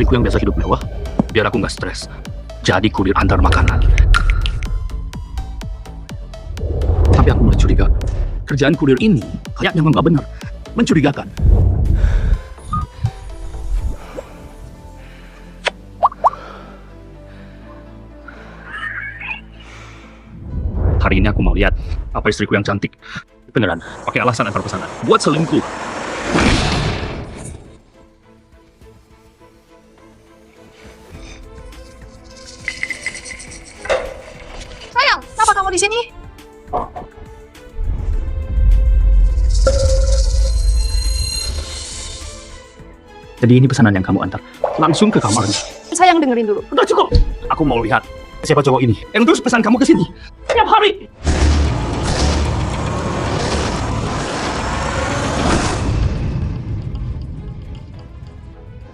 istriku yang biasa hidup mewah, biar aku nggak stres. Jadi kurir antar makanan. Tapi aku mulai curiga, kerjaan kurir ini kayaknya nggak benar, mencurigakan. Hari ini aku mau lihat apa istriku yang cantik. Beneran, pakai alasan antar pesanan. Buat selingkuh. Sayang, kenapa kamu di sini? Jadi ini pesanan yang kamu antar. Langsung ke kamarnya. Sayang, dengerin dulu. Udah cukup. Aku mau lihat siapa cowok ini yang terus pesan kamu ke sini tiap hari.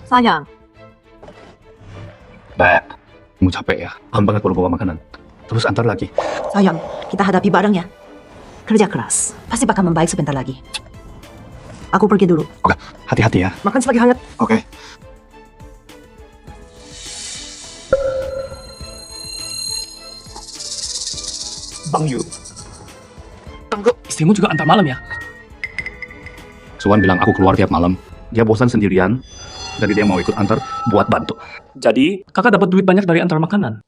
Sayang, Beb, kamu capek ya? Paham banget kalau bawa makanan. Terus antar lagi. sayang, kita hadapi bareng ya. Kerja keras, pasti bakal membaik sebentar lagi. Aku pergi dulu. Oke, hati-hati ya. Makan selagi hangat. Oke. Bang Yu. Tunggu, istrimu juga antar malam ya? Suwan bilang aku keluar tiap malam. Dia bosan sendirian. Jadi dia mau ikut antar buat bantu. Jadi, kakak dapat duit banyak dari antar makanan.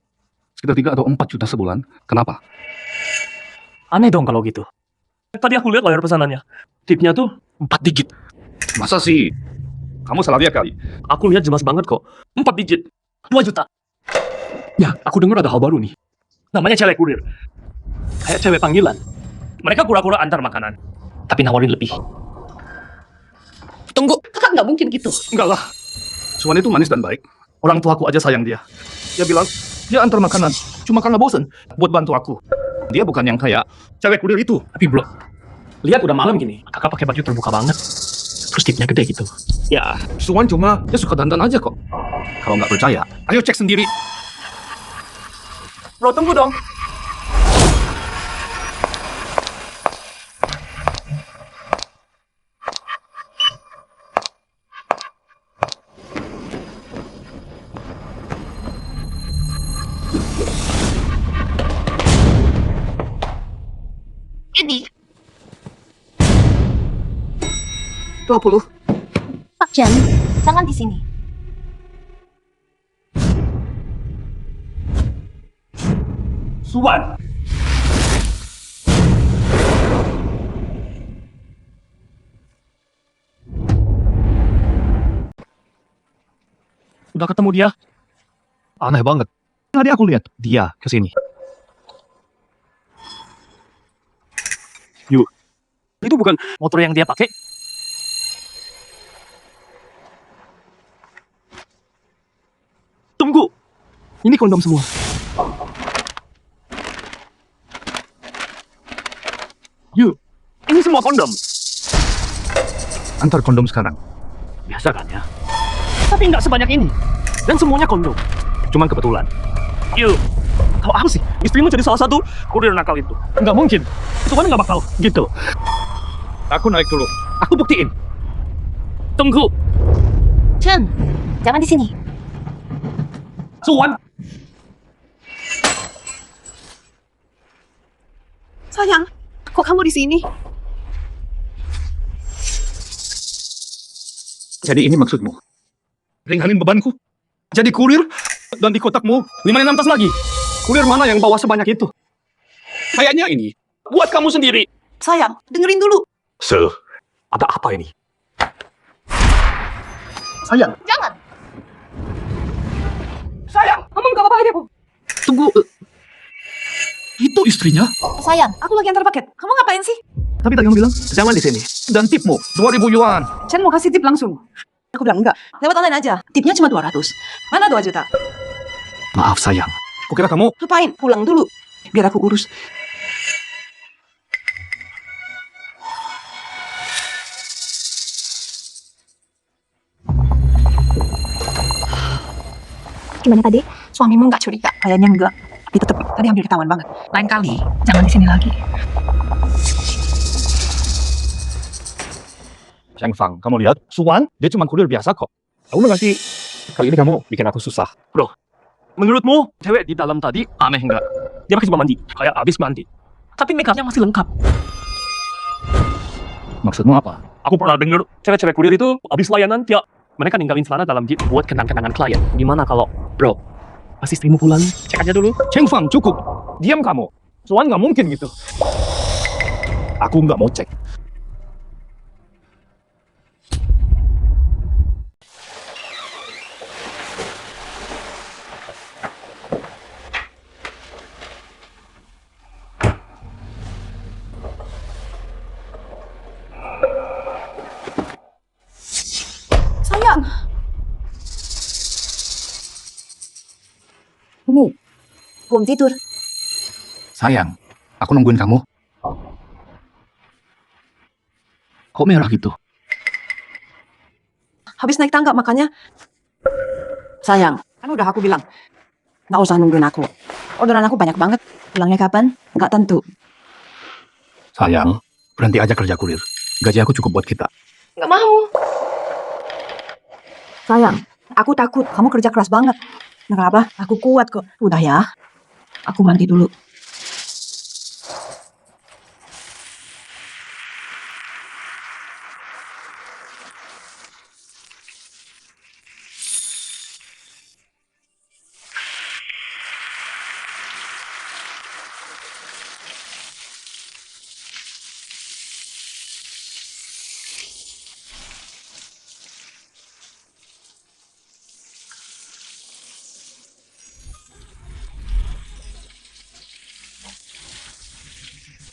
Sekitar 3 atau 4 juta sebulan. Kenapa? Aneh dong kalau gitu. Tadi aku lihat layar pesanannya. Tipnya tuh 4 digit. Masa sih? Kamu salah lihat kali. Aku lihat jelas banget kok. 4 digit. 2 juta. Ya, aku dengar ada hal baru nih. Namanya cewek kurir. Kayak cewek panggilan. Mereka kura-kura antar makanan. Tapi nawarin lebih. Tunggu. Kakak nggak mungkin gitu. Enggak lah. Suwan itu manis dan baik. Orang tuaku aja sayang dia. Dia bilang, dia antar makanan. Cuma karena bosen buat bantu aku. Dia bukan yang kayak cewek kurir itu. Tapi belum. Lihat udah malam gini. Kakak pakai baju terbuka banget. Terus tipnya gede gitu. Ya, Suwan cuma dia suka dandan aja kok. Kalau nggak percaya, ayo cek sendiri. Bro, tunggu dong. Ini 20. Pak Jan, jangan di sini. Suwan. Udah ketemu dia? Aneh banget. Tadi aku lihat dia kesini. Yuk. Itu bukan motor yang dia pakai. Tunggu. Ini kondom semua. Yuk. Ini semua kondom. Antar kondom sekarang. Biasa kan ya? Tapi nggak sebanyak ini. Dan semuanya kondom. Cuman kebetulan. Yuk. Tahu apa sih? Istrimu jadi salah satu kurir nakal itu. Nggak mungkin. Itu kan nggak bakal. Gitu. Aku naik dulu. Aku buktiin. Tunggu. Jan, jangan di sini. Suwan. Sayang, kok kamu di sini? Jadi ini maksudmu? Ringanin bebanku? Jadi kurir? Dan di kotakmu 5 tas lagi? Kurir mana yang bawa sebanyak itu? Kayaknya ini. Buat kamu sendiri. Sayang, dengerin dulu. Ada apa ini? Sayang. Jangan. Sayang, kamu nggak apa-apa ini, Bu. Tunggu. Itu istrinya? Sayang, aku lagi antar paket. Kamu ngapain sih? Tapi tadi kamu bilang jangan di sini. Dan tipmu 2.000 yuan. Jan mau kasih tip langsung. Aku bilang enggak. Lewat online aja. Tipnya cuma 200. Mana 2 juta? Maaf sayang. Kukira kamu. Ngapain? Pulang dulu. Biar aku urus. Gimana tadi? Suamimu nggak curiga? Kayaknya enggak. Tapi tetep tadi hampir ketahuan banget. Lain kali, jangan di sini lagi. Chang Fang, kamu lihat? Suwan, dia cuma kurir biasa kok. Kamu ngasih Kali ini kamu bikin aku susah. Bro, menurutmu cewek di dalam tadi aneh nggak? Dia pakai sebelum mandi, kayak habis mandi. Tapi makeupnya masih lengkap. Maksudmu apa? Aku pernah denger cewek-cewek kurir itu habis layanan dia mereka ninggalin celana dalam jeep buat kenang-kenangan klien. Gimana kalau, bro, pas istrimu pulang, cek aja dulu. Cheng Fang, cukup. Diam kamu. Soalnya nggak mungkin gitu. Aku nggak mau cek. Sayang. Ini, belum tidur. Sayang, aku nungguin kamu. Kok merah gitu? Habis naik tangga makanya. Sayang, kan udah aku bilang. Nggak usah nungguin aku. Orderan aku banyak banget. Pulangnya kapan? Nggak tentu. Sayang, berhenti aja kerja kurir. Gaji aku cukup buat kita. Nggak mau. Sayang, aku takut. Kamu kerja keras banget. Nggak apa, aku kuat kok. Udah ya. Aku mandi dulu.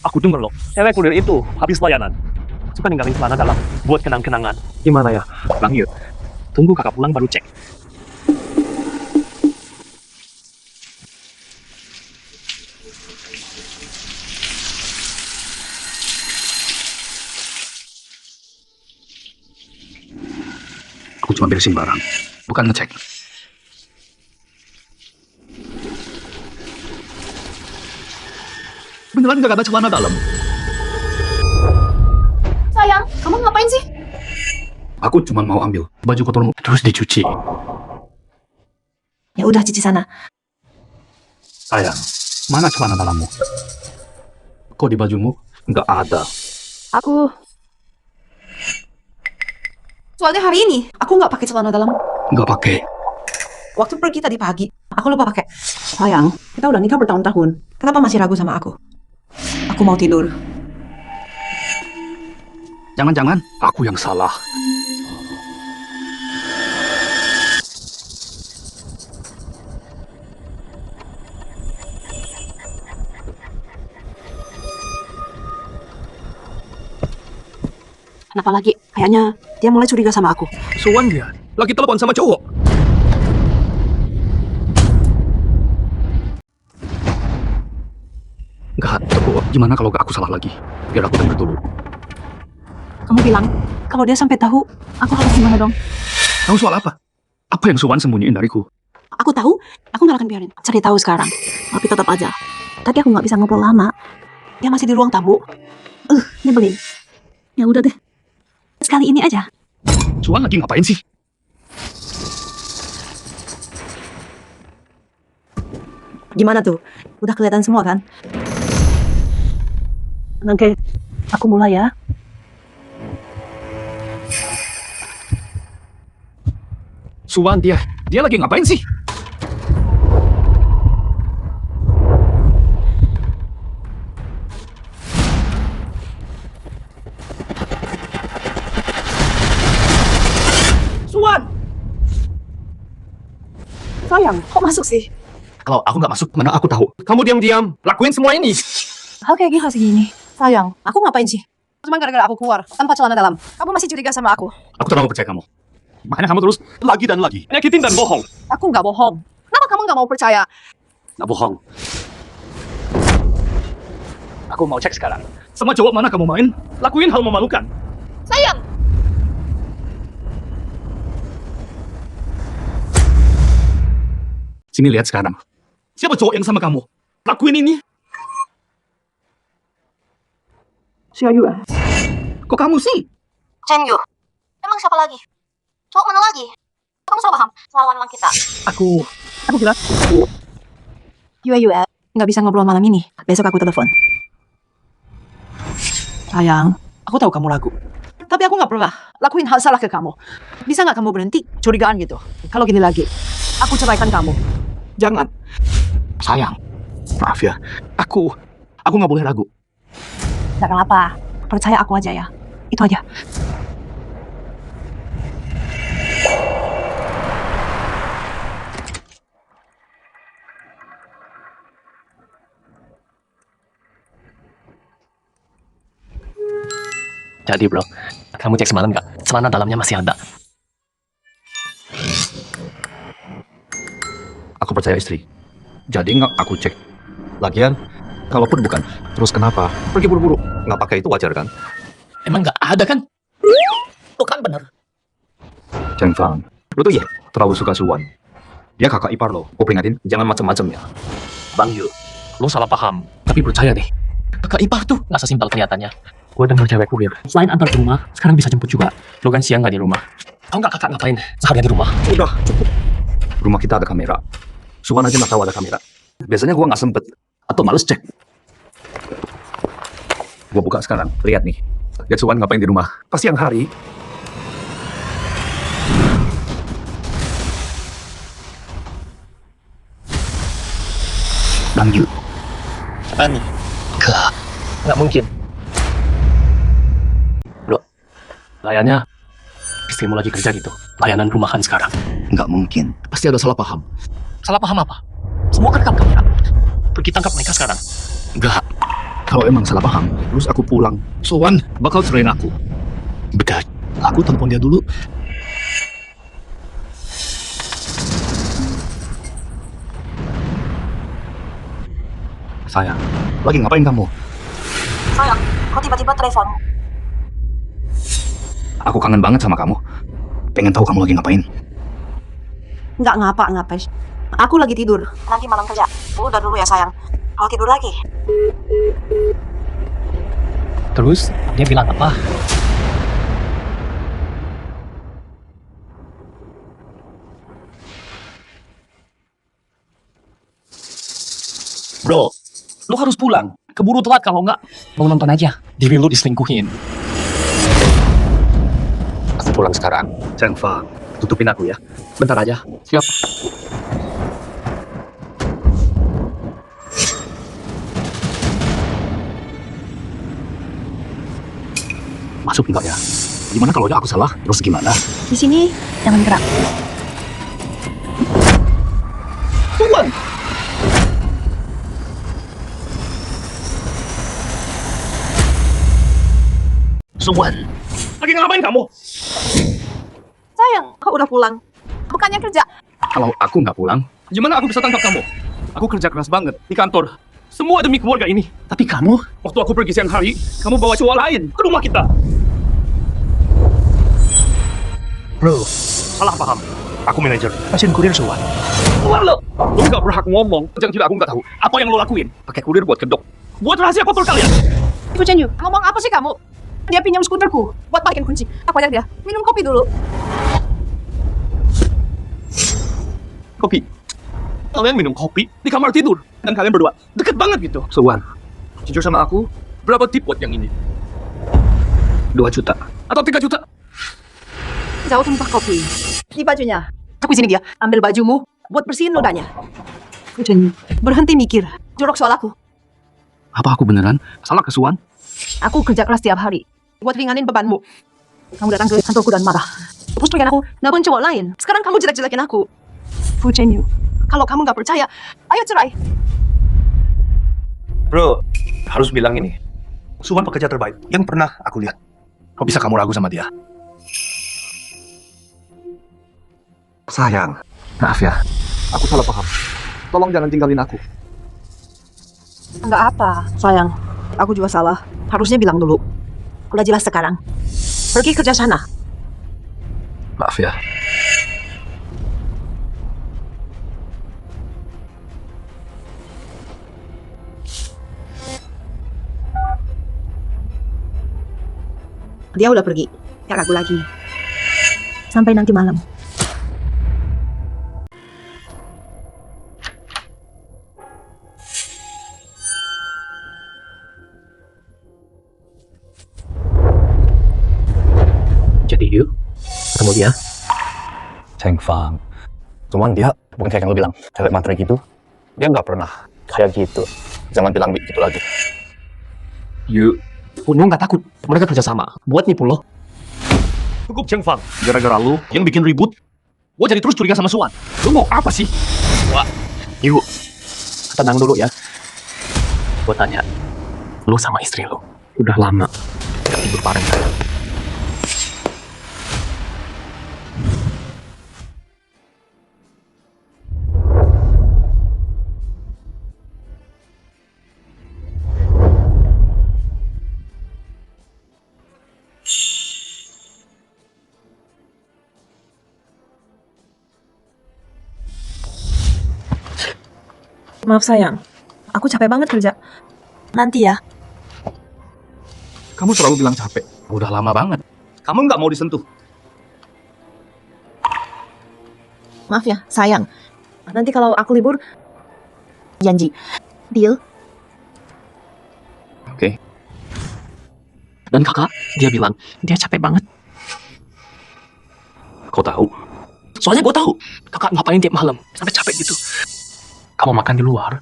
Aku denger loh, cewek kurir itu habis layanan suka ninggalin celana dalam buat kenang-kenangan. Gimana ya, Bang Yud? Tunggu kakak pulang baru cek. Aku cuma beresin barang, bukan ngecek. Beneran gak ada celana dalam? Sayang, kamu ngapain sih? Aku cuma mau ambil baju kotormu terus dicuci. Ya udah, cuci sana. Sayang, mana celana dalammu? Kok di bajumu nggak ada? Aku... Soalnya hari ini, aku nggak pakai celana dalam. Nggak pakai. Waktu pergi tadi pagi, aku lupa pakai. Sayang, kita udah nikah bertahun-tahun. Kenapa masih ragu sama aku? Aku mau tidur. Jangan-jangan aku yang salah. Kenapa lagi? Kayaknya dia mulai curiga sama aku. Suan dia, lagi telepon sama cowok. Nggak, tunggu. Gimana kalau aku salah lagi? Biar aku denger dulu. Kamu bilang, kalau dia sampai tahu, aku harus gimana dong? Tahu soal apa? Apa yang Suwan sembunyiin dariku? Aku tahu, aku nggak akan biarin. Cari tahu sekarang. Tapi tetap aja. Tadi aku nggak bisa ngobrol lama. Dia masih di ruang tamu. Nyebelin. Ya udah deh. Sekali ini aja. Suwan lagi ngapain sih? Gimana tuh? Udah kelihatan semua kan? Oke, aku mulai ya. Suwan dia lagi ngapain sih? Suwan! Sayang, kok masuk sih? Kalau aku nggak masuk, mana aku tahu? Kamu diam-diam, lakuin semua ini. Hal kayak gini kasih gini. Sayang, aku ngapain sih? Cuma gara-gara aku keluar, tanpa celana dalam. Kamu masih curiga sama aku. Aku terlalu percaya kamu. Makanya kamu terus lagi dan lagi. Nyakitin dan bohong. Aku nggak bohong. Kenapa kamu nggak mau percaya? Nggak bohong. Aku mau cek sekarang. Sama cowok mana kamu main? Lakuin hal memalukan. Sayang! Sini lihat sekarang. Siapa cowok yang sama kamu? Lakuin ini. Siapa juga? Kok kamu sih? Cheng Yu, emang siapa lagi? Cowok mana lagi? Kamu Kamu salah paham. Lawan lang kita. Aku kira Yue, nggak bisa ngobrol malam ini. Besok aku telepon. Sayang, aku tahu kamu ragu. Tapi aku nggak pernah lakuin hal salah ke kamu. Bisa nggak kamu berhenti curigaan gitu? Kalau gini lagi, aku ceraikan kamu. Jangan. Sayang, maaf ya. Aku nggak boleh ragu. Jangan apa. Percaya aku aja ya. Itu aja. jadi bro, kamu cek semalam nggak? Celana dalamnya masih ada. Aku percaya istri. Jadi nggak aku cek. Lagian, kalaupun bukan, terus kenapa? Pergi buru-buru. Nggak pakai itu wajar kan? Emang nggak ada kan? Bukan bener. Cheng Fang, lo tuh ya terlalu suka Suwan. Dia kakak ipar lo. Gue peringatin, jangan macam-macam ya. Bang Yu, lo salah paham. Tapi percaya deh, kakak ipar tuh nggak sesimpel kelihatannya. Gue denger cewek kurir. Selain antar ke rumah, sekarang bisa jemput juga. Lo kan siang nggak di rumah. Tahu nggak kakak ngapain seharian di rumah? Udah, cukup. Rumah kita ada kamera. Suwan aja nggak tahu ada kamera. Biasanya gue nggak sempet. Atau males cek. Gue buka sekarang, lihat nih. Lihat Suwan ngapain di rumah. Pas siang hari. Bang Yu. Apaan nih? Nggak mungkin. Bro, layaknya istrimu lagi kerja gitu. Layanan rumahan sekarang. Nggak mungkin. Pasti ada salah paham. Salah paham apa? Semua kan rekam kamera. Pergi tangkap mereka sekarang. Enggak. Kalau emang salah paham, terus aku pulang. Suwan bakal cerain aku. Betul. Aku telepon dia dulu. Sayang, lagi ngapain kamu? Sayang, kok tiba-tiba telepon? Aku kangen banget sama kamu. Pengen tahu kamu lagi ngapain. Nggak ngapa-ngapain. Aku lagi tidur. Nanti malam kerja. Udah dulu ya sayang. Kalau tidur lagi. Terus, dia bilang apa? Bro, lu harus pulang. Keburu telat kalau nggak. Mau nonton aja. Diri lu diselingkuhin. Aku pulang sekarang. Cheng Fang, tutupin aku ya. Bentar aja. Siap. Masuk enggak ya? Gimana kalau aku salah? Terus gimana? Di sini jangan gerak. Suwan! Suwan! Lagi ngapain kamu? Sayang, kau udah pulang. Bukannya kerja. Kalau aku nggak pulang, gimana aku bisa tangkap kamu? Aku kerja keras banget di kantor. Semua demi keluarga ini. Tapi kamu, waktu aku pergi siang hari, kamu bawa cowok lain ke rumah kita. Bro, Salah paham. Aku manajer. pasien kurir Suwan. Keluar lo! Lo nggak berhak ngomong. Jangan tidak aku nggak tahu. Apa yang lo lakuin? Pakai kurir buat kedok. Buat rahasia kotor kalian. Ibu Cenyu, ngomong apa sih kamu? Dia pinjam skuterku buat balikin kunci. Aku ajak dia. Minum kopi dulu. Kopi. Kalian minum kopi di kamar tidur. Dan kalian berdua deket banget gitu. Suwan, jujur sama aku, berapa tip buat yang ini? 2 juta. Atau 3 juta? Jauh tumpah kopi. Di bajunya. Aku izinin dia. Ambil bajumu buat bersihin nodanya. Ibu Cenyu, berhenti mikir. Jorok soal aku. Apa aku beneran salah ke Suwan? Aku kerja keras tiap hari. Buat ringanin bebanmu. Kamu datang ke kantorku dan marah. Terus pengen aku nelpon cowok lain. Sekarang kamu jelek-jelekin aku. Fu Cenyu, kalau kamu nggak percaya, ayo cerai. Bro, harus bilang ini. Suwan pekerja terbaik yang pernah aku lihat. Kok bisa kamu ragu sama dia? Sayang, maaf ya. Aku salah paham. Tolong jangan tinggalin aku. Nggak apa, sayang. Aku juga salah. Harusnya bilang dulu. Udah jelas sekarang. Pergi kerja sana. Maaf ya. Dia udah pergi. Gak ragu lagi. Sampai nanti malam. ketemu dia. Cheng Fang. Cuman dia, bukan kayak yang lo bilang, cewek matre gitu. Dia nggak pernah kayak gitu. Jangan bilang gitu lagi. Yu, Punyo nggak takut. Mereka kerjasama buat nipu lo. Cukup Cheng Fang. Gara-gara lu yang bikin ribut, gua jadi terus curiga sama Suan. Lu mau apa sih? Wah, Yu, tenang dulu ya. Gua tanya, lu sama istri lu udah lama gak tidur bareng kan? Maaf sayang, aku capek banget kerja. Nanti ya. Kamu selalu bilang capek. Udah lama banget. Kamu nggak mau disentuh. Maaf ya, sayang. Nanti kalau aku libur, janji. Deal? Oke. Dan kakak, dia bilang dia capek banget. Kau tahu? Soalnya gue tahu kakak ngapain tiap malam sampai capek gitu. Kamu makan di luar,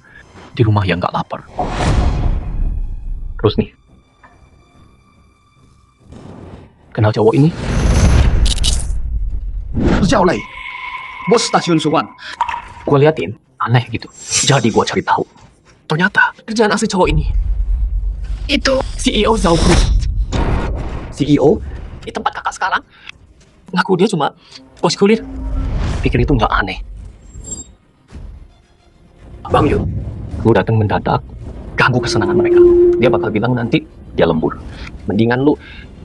di rumah yang gak lapar. Terus nih, kenal cowok ini? Jauh lagi. Bos stasiun Suwan. Gue liatin, aneh gitu. Jadi gue cari tahu. Ternyata kerjaan asli cowok ini itu CEO Zhao Group. CEO di tempat kakak sekarang. Ngaku dia cuma bos kulir. Pikir itu nggak aneh. Bang Yun, lu datang mendadak, ganggu kesenangan mereka. Dia bakal bilang nanti dia lembur. Mendingan lu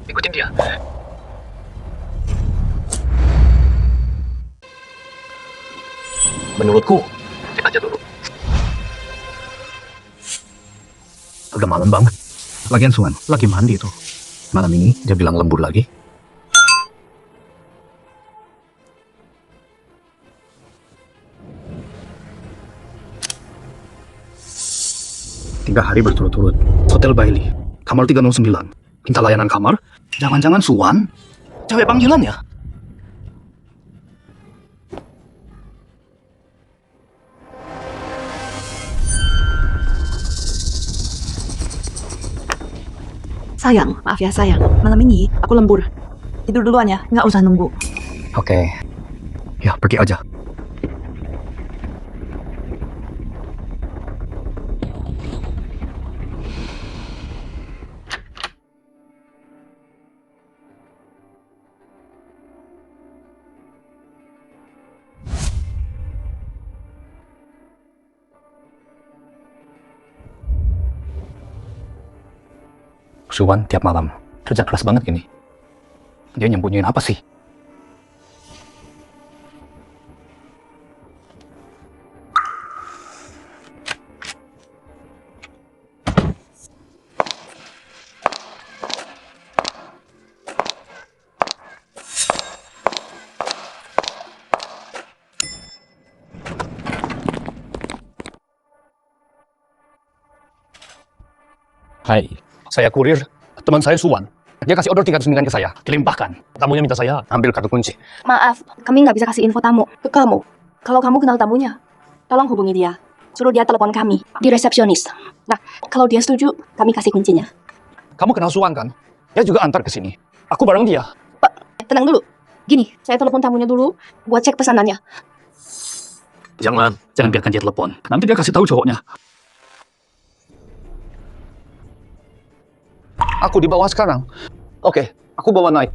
ikutin dia. Menurutku, cek aja dulu. Udah malam banget. Lagian Suan, lagi mandi tuh. Malam ini dia bilang lembur lagi. Tiga hari berturut-turut. Hotel Bailey, kamar 309. Minta layanan kamar? Jangan-jangan Suan? Cewek panggilan ya? Sayang, maaf ya sayang. Malam ini aku lembur. Tidur duluan ya, nggak usah nunggu. Oke. Ya, pergi aja. Suwan tiap malam kerja keras banget gini. Dia nyembunyiin apa sih? Hai, saya kurir. Teman saya Suwan. Dia kasih order 309 ke saya. Dilimpahkan. Tamunya minta saya ambil kartu kunci. Maaf, kami nggak bisa kasih info tamu ke kamu. Kalau kamu kenal tamunya, tolong hubungi dia. Suruh dia telepon kami di resepsionis. Nah, kalau dia setuju, kami kasih kuncinya. Kamu kenal Suwan kan? Dia juga antar ke sini. Aku bareng dia. Pak, tenang dulu. Gini, saya telepon tamunya dulu buat cek pesanannya. Jangan biarkan dia telepon. Nanti dia kasih tahu cowoknya. Aku di bawah sekarang. Oke, aku bawa naik.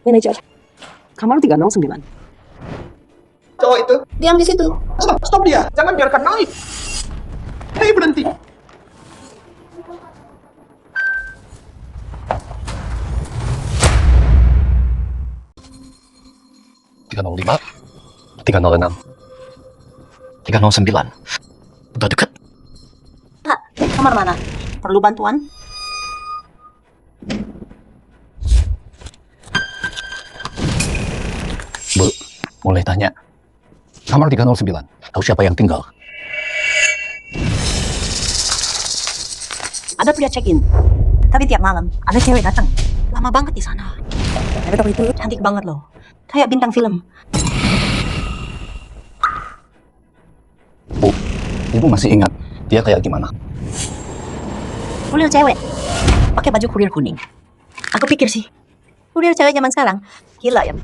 Manajer, kamar 309. Cowok itu. Diam di situ. Stop dia. Jangan biarkan naik. Hei, berhenti. .305, 306, 309. Udah deket. Pak, kamar mana? Perlu bantuan? Bu, boleh tanya. Kamar 309. Tahu siapa yang tinggal? ada pria check-in. Tapi tiap malam ada cewek datang. Lama banget di sana. Tapi waktu itu cantik banget loh. Kayak bintang film. Bu, ibu masih ingat dia kayak gimana? Kurir cewek. Pakai baju kurir kuning. Aku pikir sih, kurir cewek zaman sekarang gila ya.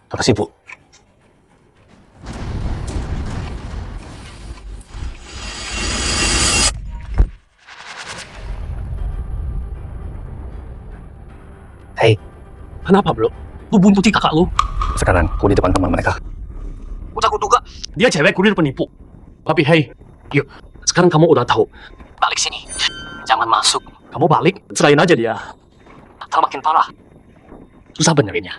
Makasih, Bu. Hei, Kenapa, bro? Lu buntuti kakak lu. sekarang aku di depan kamar mereka. Udah aku duga. Dia cewek kurir penipu. Tapi hey, yuk. Sekarang kamu udah tahu. Balik sini. Jangan masuk. Kamu balik, serahin aja dia. Ntar makin parah. Susah benerinnya.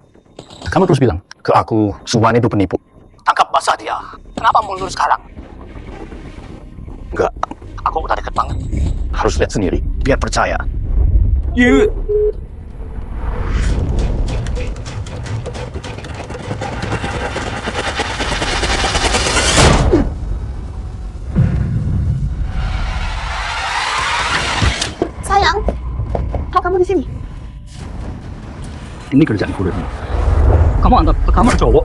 Kamu terus bilang ke aku, Suwan itu penipu. Tangkap basah dia. Kenapa mundur sekarang? Enggak, Aku udah deket banget. harus lihat sendiri, biar percaya. Yuk. Sayang, kok kamu di sini? Ini kerjaan kurir. Kamu antar ke kamar cowok.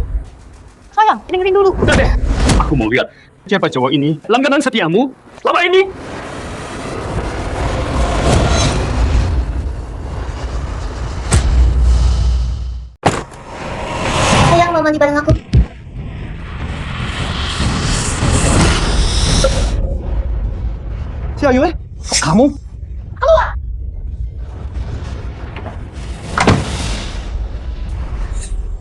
Sayang, dengerin dulu. Udah deh. Aku mau lihat siapa cowok ini. Langganan setiamu selama ini. Sayang, mau mandi bareng aku? Si Ayu, kamu?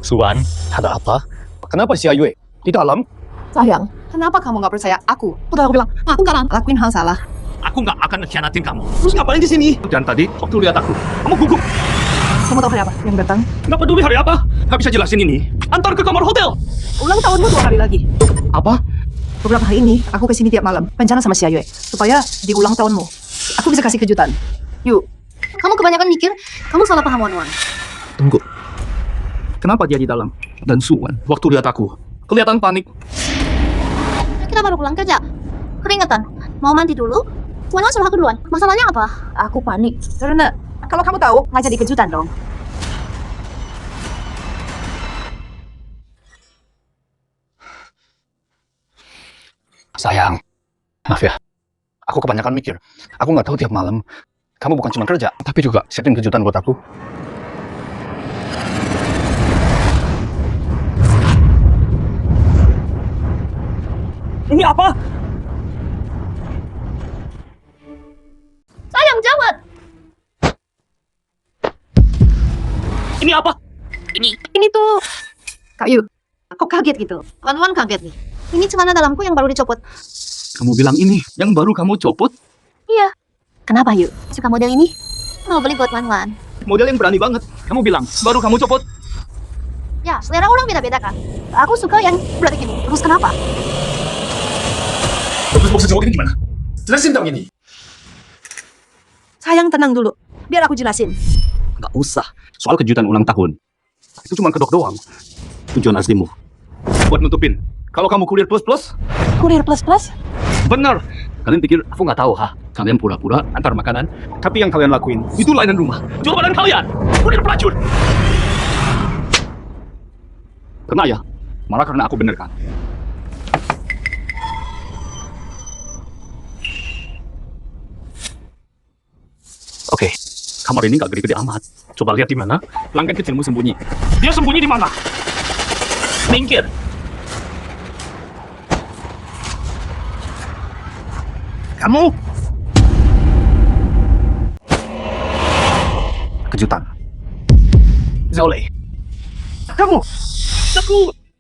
Suwan, ada apa? Kenapa si Ayu di dalam? Sayang, kenapa kamu nggak percaya aku? Udah aku bilang, aku nggak lakuin hal salah. Aku nggak akan khianatin kamu. Terus ngapain di sini? Dan tadi waktu lihat aku, kamu gugup. Kamu tahu hari apa yang datang? Nggak peduli hari apa. Nggak bisa jelasin ini. Antar ke kamar hotel. Ulang tahunmu 2 hari lagi. Apa? Beberapa hari ini, aku kesini tiap malam. Rencana sama si Ayue. Supaya di ulang tahunmu, aku bisa kasih kejutan. Yuk, Kamu kebanyakan mikir, kamu salah paham, Wan. Tunggu. Kenapa dia di dalam? Dan Suwan, waktu lihat aku, kelihatan panik. Kita baru pulang kerja. Keringetan. Mau mandi dulu? Wan suruh aku duluan. Masalahnya apa? aku panik. Karena, kalau kamu tahu, nggak jadi kejutan dong. Sayang, maaf ya. Aku kebanyakan mikir. Aku nggak tahu tiap malam. Kamu bukan cuma kerja, tapi juga siapin kejutan buat aku. Ini apa? Sayang, jawab. Ini apa? Ini tuh... Kak Yu, Kok kaget gitu? Wan kaget nih. Ini celana dalamku yang baru dicopot. Kamu bilang ini, yang baru kamu copot? Iya. Kenapa, Yu? Suka model ini? Mau beli buat Wan. Model yang berani banget. Kamu bilang, baru kamu copot. Ya, selera orang beda-beda kan. Aku suka yang berarti gini. Terus kenapa? Terus maksud cowok ini gimana? Jelasin dong ini. sayang tenang dulu. Biar aku jelasin. Nggak usah. Soal kejutan ulang tahun. Itu cuma kedok doang. Tujuan aslimu. Buat nutupin. Kalau kamu kurir plus-plus, Kurir plus-plus? Benar. kalian pikir aku nggak tahu, ha? Kalian pura-pura antar makanan. Tapi yang kalian lakuin, itu layanan rumah. Jual badan kalian. Kurir pelacur. Kena ya? Malah karena aku bener kan? Oke, kamar ini nggak gede-gede amat. Coba lihat di mana pelanggan kecilmu sembunyi. Dia sembunyi di mana? Minggir. Kamu? Kejutan. Zole. Kamu. Aku.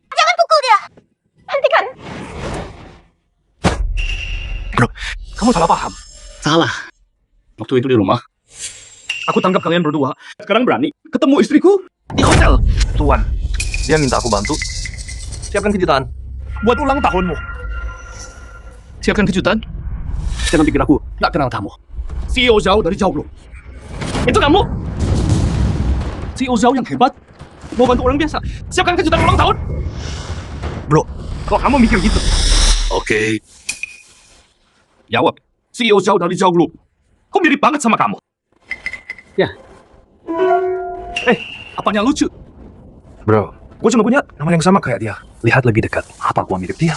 Jangan pukul dia. Hentikan. Bro, kamu salah paham. Salah. Waktu itu di rumah, aku tangkap kalian berdua. Sekarang berani ketemu istriku di hotel. Tuan, dia minta aku bantu. Siapkan kejutan. Buat ulang tahunmu. Siapkan kejutan. Jangan pikir aku nggak kenal kamu. CEO Zhao dari Zhao Group. Itu kamu. CEO Zhao yang hebat. Mau bantu orang biasa. Siapkan kejutan ulang tahun. Bro, kalau kamu mikir gitu. Oke. Jawab. CEO Zhao dari Zhao Group. Kok mirip banget sama kamu? Ya. Apanya lucu? Bro, gue cuma punya nama yang sama kayak dia. Lihat lebih dekat. Apa gua mirip dia?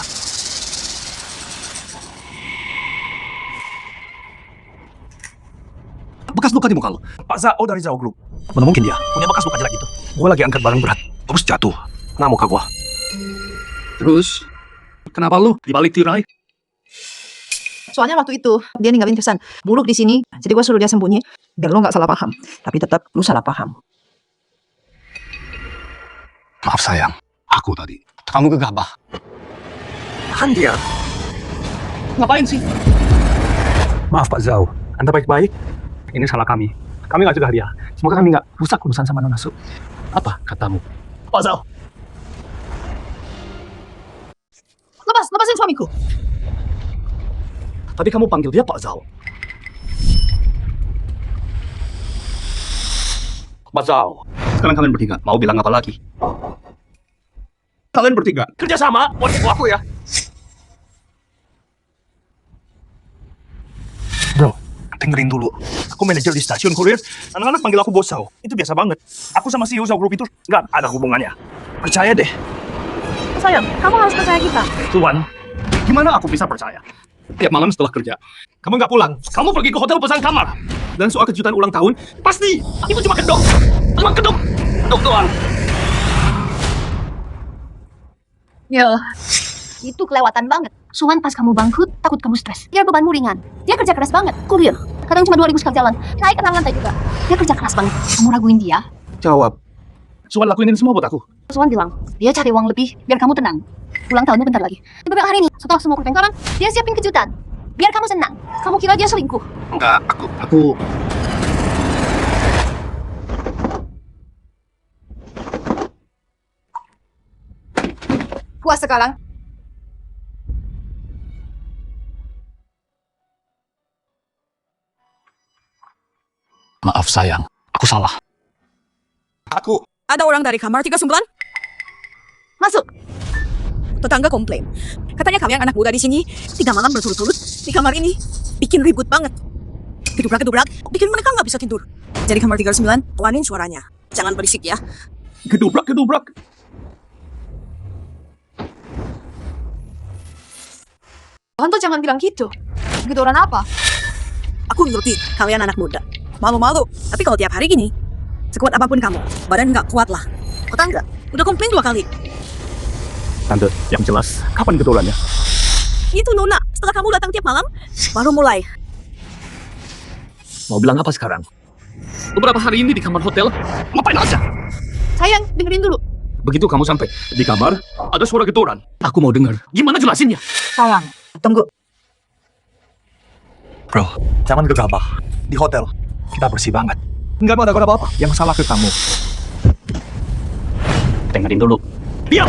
Bekas luka di muka lo. Pak Zao dari Zao Group. Mana mungkin dia punya bekas luka jelek gitu? Gue lagi angkat barang berat, terus jatuh. Nah muka gua. Terus, kenapa lu dibalik tirai? Soalnya waktu itu dia ninggalin kesan buruk di sini, jadi gue suruh dia sembunyi biar lo nggak salah paham. Tapi tetap lu salah paham. Maaf sayang, aku tadi. Kamu gegabah. Kan dia. Ngapain sih? Maaf Pak Zao, Anda baik-baik? Ini salah kami. Kami nggak cegah dia. Semoga kami nggak rusak urusan sama Nona Su. Apa katamu? Pak Zhao, Lepasin suamiku. tadi kamu panggil dia Pak Zhao. Pak Zhao, sekarang kalian bertiga mau bilang apa lagi? Kalian bertiga kerjasama buat aku ya. Bro, dengerin dulu. Aku manajer di stasiun kurir. Anak-anak panggil aku Bos Zao. Itu biasa banget. Aku sama CEO Zao Group itu nggak ada hubungannya. Percaya deh. Sayang, kamu harus percaya kita. Tuan, Gimana aku bisa percaya? Tiap malam setelah kerja, kamu nggak pulang. Kamu pergi ke hotel pesan kamar. Dan soal kejutan ulang tahun, pasti itu cuma kedok. Cuma kedok. Kedok doang. Ya, itu kelewatan banget. Suan pas kamu bangkrut, takut kamu stres. Biar bebanmu ringan. Dia kerja keras banget, kurir. Kadang cuma 2.000 sekali jalan. Naik ke lantai juga. Dia kerja keras banget. Kamu raguin dia? Jawab. Suan lakuin ini semua buat aku. Suan bilang, dia cari uang lebih biar kamu tenang. Ulang tahunmu bentar lagi. Di beberapa hari ini, setelah semua pertengkaran, dia siapin kejutan. Biar kamu senang. Kamu kira dia selingkuh? Enggak, aku Puas sekarang? Maaf sayang, aku salah. Aku Ada orang dari kamar 39? Masuk. Tetangga komplain. Katanya kalian anak muda di sini 3 malam berturut-turut di kamar ini bikin ribut banget. Gedubrak-gedubrak, bikin mereka nggak bisa tidur. Jadi kamar 39, awanin suaranya. Jangan berisik ya. gedubrak. Tante jangan bilang gitu. Gedoran apa? Aku ngerti kalian anak muda. Malu-malu. Tapi kalau tiap hari gini, sekuat apapun kamu, badan nggak kuat lah. Tetangga, udah komplain 2 kali. Tante, yang jelas, kapan ketulannya? Itu Nona, setelah kamu datang tiap malam, baru mulai. mau bilang apa sekarang? Beberapa hari ini di kamar hotel, ngapain aja? Sayang, dengerin dulu. Begitu kamu sampai di kamar, ada suara getoran. Aku mau dengar. Gimana jelasinnya? Sayang, tunggu. Bro, jangan gegabah. Di hotel, kita bersih banget. Nggak ada apa-apa. Yang salah ke kamu. Dengerin dulu. Diam!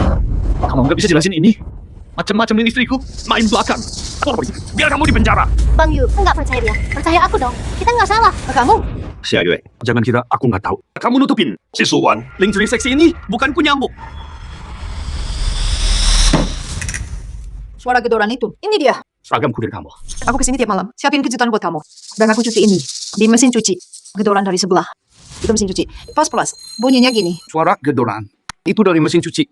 Kamu nggak bisa jelasin ini? Macam-macam dengan istriku, main belakang. Aku pergi. Biar kamu di penjara. Bang Yu, enggak percaya dia. Percaya aku dong. Kita nggak salah. Kamu? Si Ayu, jangan kira aku nggak tahu. Kamu nutupin. Si Suwan, lingerie seksi ini bukan nyamuk. Suara gedoran itu. Ini dia. Seragam kurir kamu. Aku kesini tiap malam. Siapin kejutan buat kamu. Dan aku cuci ini. Di mesin cuci. Gedoran dari sebelah. Itu mesin cuci. Plus. Bunyinya gini. Suara gedoran. Itu dari mesin cuci.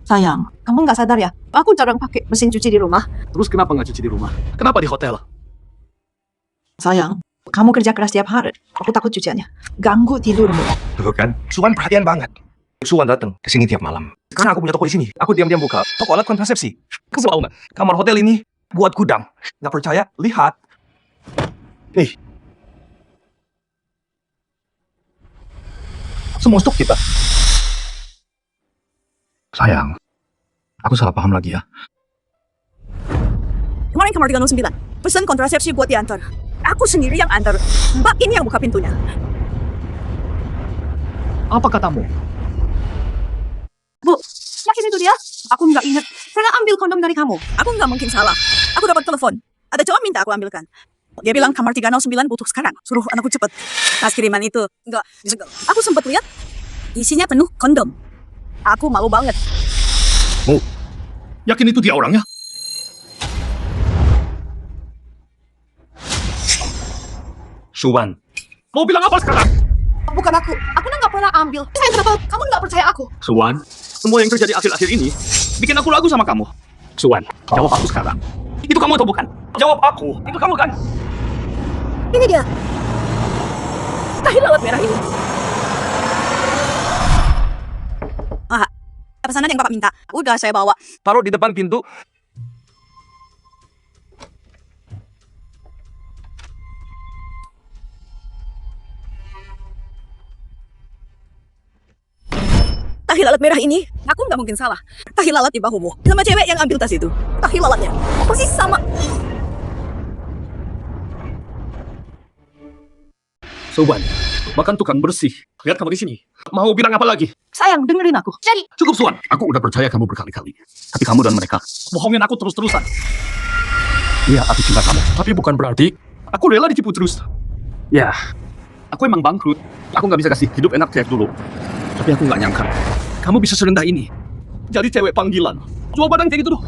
Sayang, kamu nggak sadar ya? Aku jarang pakai mesin cuci di rumah. Terus kenapa nggak cuci di rumah? Kenapa di hotel? Sayang, kamu kerja keras tiap hari. Aku takut cuciannya. Ganggu tidurmu. Tuh kan, Suwan perhatian banget. Suwan datang ke sini tiap malam. Karena aku punya toko di sini. Aku diam-diam buka toko alat kontrasepsi. Kesel banget. Kamar hotel ini buat gudang. Nggak percaya? Lihat. Nih. Semua stok kita. Sayang, aku salah paham lagi ya. Kemarin kamar 309, pesan kontrasepsi buat diantar. Aku sendiri yang antar. Mbak ini yang buka pintunya. Apa katamu? Bu, yakin itu dia? Aku nggak ingat. Saya ambil kondom dari kamu. Aku nggak mungkin salah. Aku dapat telepon. Ada cowok minta aku ambilkan. Dia bilang kamar 309 butuh sekarang. Suruh anakku cepet. Tas kiriman itu nggak disegel. Aku sempat lihat isinya penuh kondom. Aku malu banget. Yakin itu dia orangnya? Suwan, mau bilang apa sekarang? Bukan aku nggak pernah ambil. Saya kenapa kamu nggak percaya aku? Suwan, semua yang terjadi akhir-akhir ini bikin aku ragu sama kamu. Suwan, jawab aku sekarang. Itu kamu atau bukan? Jawab aku. Itu kamu kan? Ini dia. Tahi lalat merah ini. Ah, pesanan yang Bapak minta. Udah saya bawa. Taruh di depan pintu. Tahi lalat merah ini, aku nggak mungkin salah. Tahi lalat di bahumu, sama cewek yang ambil tas itu. Tahi lalatnya, persis sama. Suwan, makan tukang bersih. Lihat kamu di sini. Mau bilang apa lagi? Sayang, dengerin aku. Jadi, Cukup, Suwan. Aku udah percaya kamu berkali-kali. Tapi kamu dan mereka, Bohongin aku terus-terusan. iya aku cinta kamu. Tapi bukan berarti aku rela ditipu terus. Ya, aku emang bangkrut. Aku nggak bisa kasih hidup enak kayak dulu. Tapi aku nggak nyangka kamu bisa serendah ini. Jadi cewek panggilan. Jual barang kayak gitu tuh.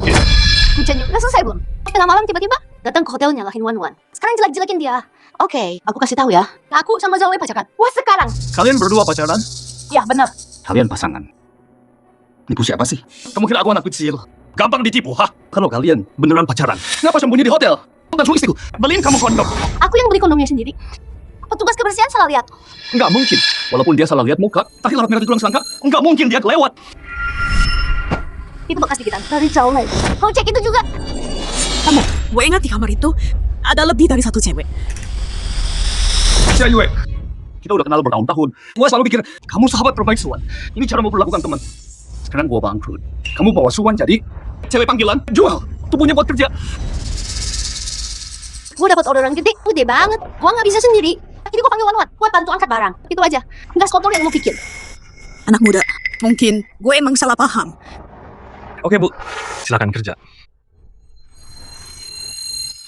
hujannya udah selesai belum? Tengah malam tiba-tiba datang ke hotel nyalahin Wan. Sekarang jelek-jelekin dia. Oke, Aku kasih tahu ya. aku sama Zoe pacaran. Wah sekarang. Kalian berdua pacaran? Ya, benar. Kalian pasangan. Nipu siapa sih? Kamu kira aku anak kecil? Gampang ditipu, hah? Kalau kalian beneran pacaran, Kenapa sembunyi di hotel? Bukan suami istriku. Beliin kamu kondom. Aku yang beli kondomnya sendiri. Petugas kebersihan salah lihat. Nggak mungkin. Walaupun dia salah lihat muka, tapi lalat merah di tulang selangka, nggak mungkin dia kelewat. Itu bekas dikitan dari jauh lagi. Kau cek itu juga. Gue ingat di kamar itu ada lebih dari satu cewek. Si Ayue, kita udah kenal bertahun-tahun. Gua selalu pikir, kamu sahabat terbaik Suwan. Ini cara memperlakukan teman. sekarang gua bangkrut. Kamu bawa Suwan jadi cewek panggilan, jual. Tubuhnya buat kerja. Gue dapat orderan gede banget. Gue nggak bisa sendiri. Jadi gue panggil Wan. Gue bantu angkat barang. Itu aja. Nggak sekotor yang mau pikir. Anak muda, mungkin gue emang salah paham. Oke, Bu. Silakan kerja.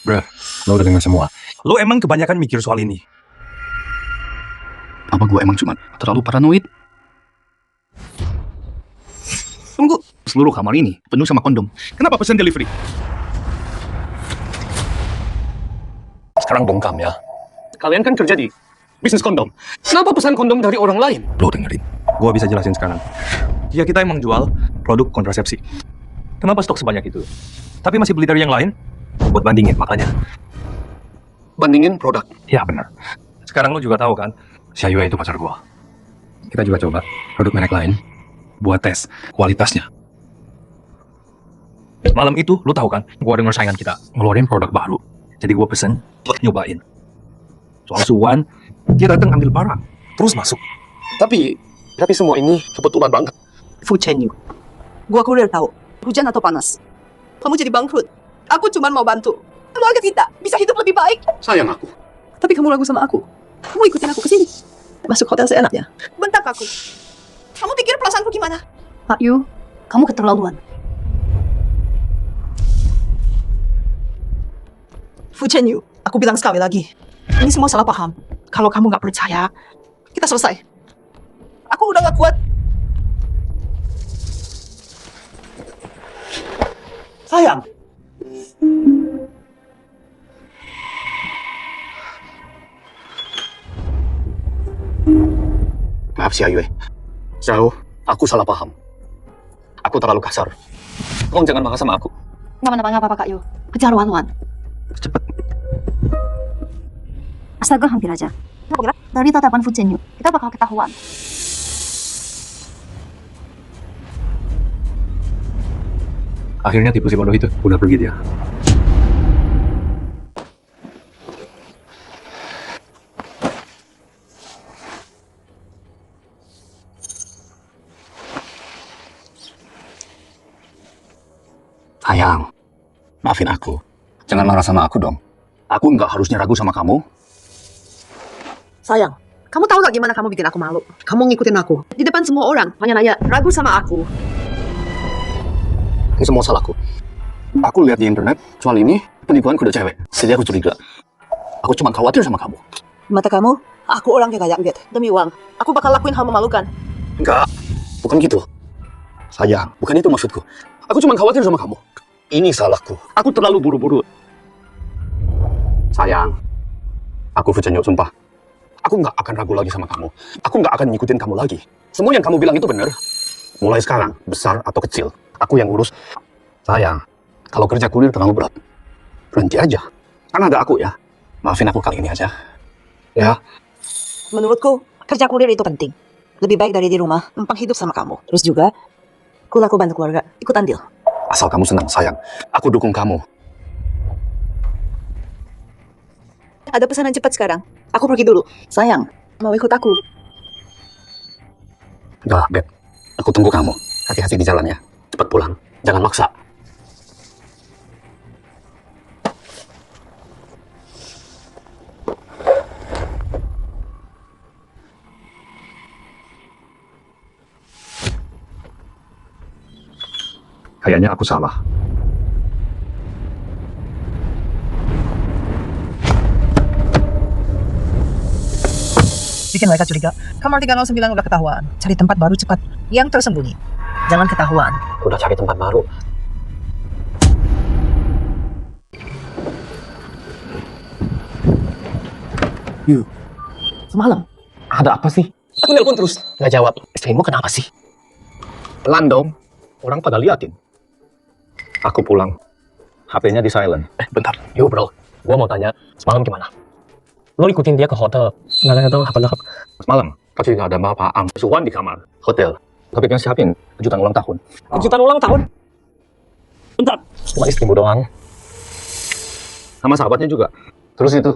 Bruh, lo udah dengar semua. Lo emang kebanyakan mikir soal ini. Apa gua emang cuma terlalu paranoid? Tunggu. Seluruh kamar ini penuh sama kondom. Kenapa pesan delivery? Sekarang bongkam ya. Kalian kan kerja di bisnis kondom. Kenapa pesan kondom dari orang lain? Lo dengerin. Gua bisa jelasin sekarang. Ya kita emang jual produk kontrasepsi. Kenapa stok sebanyak itu? Tapi masih beli dari yang lain? Buat bandingin makanya. Bandingin produk. Ya benar. Sekarang lo juga tahu kan, Si Ayu itu pacar gua. Kita juga coba produk merek lain buat tes kualitasnya. malam itu lo tahu kan, gua denger saingan kita Ngeluarin produk baru. Jadi gua pesen buat nyobain. Soal Suwan, dia datang ambil barang, terus masuk. Tapi semua ini kebetulan banget. Fuchenyu. Gua kurir tahu. Hujan atau panas. Kamu jadi bangkrut. Aku cuma mau bantu. Keluarga kita bisa hidup lebih baik. Sayang aku. Tapi kamu ragu sama aku. Kamu ikutin aku ke sini. Masuk hotel seenaknya. Bentak aku. Kamu pikir perasaanku gimana? Pak Yu, kamu keterlaluan. Fuchenyu, aku bilang sekali lagi. Ini semua salah paham. Kalau kamu nggak percaya, kita selesai. Aku udah nggak kuat. Sayang. Maaf si Ayu. Zhao, aku salah paham. Aku terlalu kasar. Tolong jangan marah sama aku. Nggak apa-apa, Kak Yu. Kejar Wan. Cepet. Astaga, hampir aja. Dari tatapan Fuchenyu, kita bakal ketahuan. Akhirnya tipu si bodoh itu udah pergi dia. Sayang, maafin aku. Jangan marah sama aku dong. Aku nggak harusnya ragu sama kamu. Sayang, kamu tahu nggak gimana kamu bikin aku malu? Kamu ngikutin aku. Di depan semua orang, nanya-nanya, ragu sama aku. Ini semua salahku. Aku lihat di internet, soal ini penipuan kuda cewek. Jadi aku curiga. Aku cuma khawatir sama kamu. Mata kamu, aku orang kayak get. Demi uang, aku bakal lakuin hal memalukan. Enggak, bukan gitu. Sayang, bukan itu maksudku. Aku cuma khawatir sama kamu. Ini salahku. Aku terlalu buru-buru. Sayang, Aku Fuchanyo, sumpah. Aku nggak akan ragu lagi sama kamu. Aku nggak akan ngikutin kamu lagi. Semua yang kamu bilang itu benar. Mulai sekarang, besar atau kecil, aku yang urus. Sayang, kalau kerja kuliah terlalu berat, berhenti aja. Kan ada aku ya. Maafin aku kali ini aja. Ya, Menurutku, kerja kuliah itu penting. Lebih baik dari di rumah, numpang hidup sama kamu. Terus juga, aku bantu keluarga, ikut andil. asal kamu senang, sayang. Aku dukung kamu. Ada pesanan cepat sekarang. Aku pergi dulu. Sayang, mau ikut aku? Udah, Beb. Aku tunggu kamu. Hati-hati di jalan ya. Cepat pulang. Jangan maksa. Kayaknya aku salah. Bikin mereka curiga. Kamar 309 udah ketahuan. Cari tempat baru cepat. Yang tersembunyi. Jangan ketahuan. Udah cari tempat baru. Yu, semalam ada apa sih? Aku nelpon terus, nggak jawab. Istrimu kenapa sih? Pelan dong. Orang pada liatin. Aku pulang. HP-nya di silent. Bentar. Yo bro, gua mau tanya, semalam gimana? Lo ikutin dia ke hotel, nggak tahu apa. Semalam, kasih ada Bapak Ang Suwan di kamar. Hotel. Tapi yang siapin kejutan ulang tahun. Kejutan ulang tahun? Bentar. Cuma istrimu doang. Sama sahabatnya juga. Terus itu,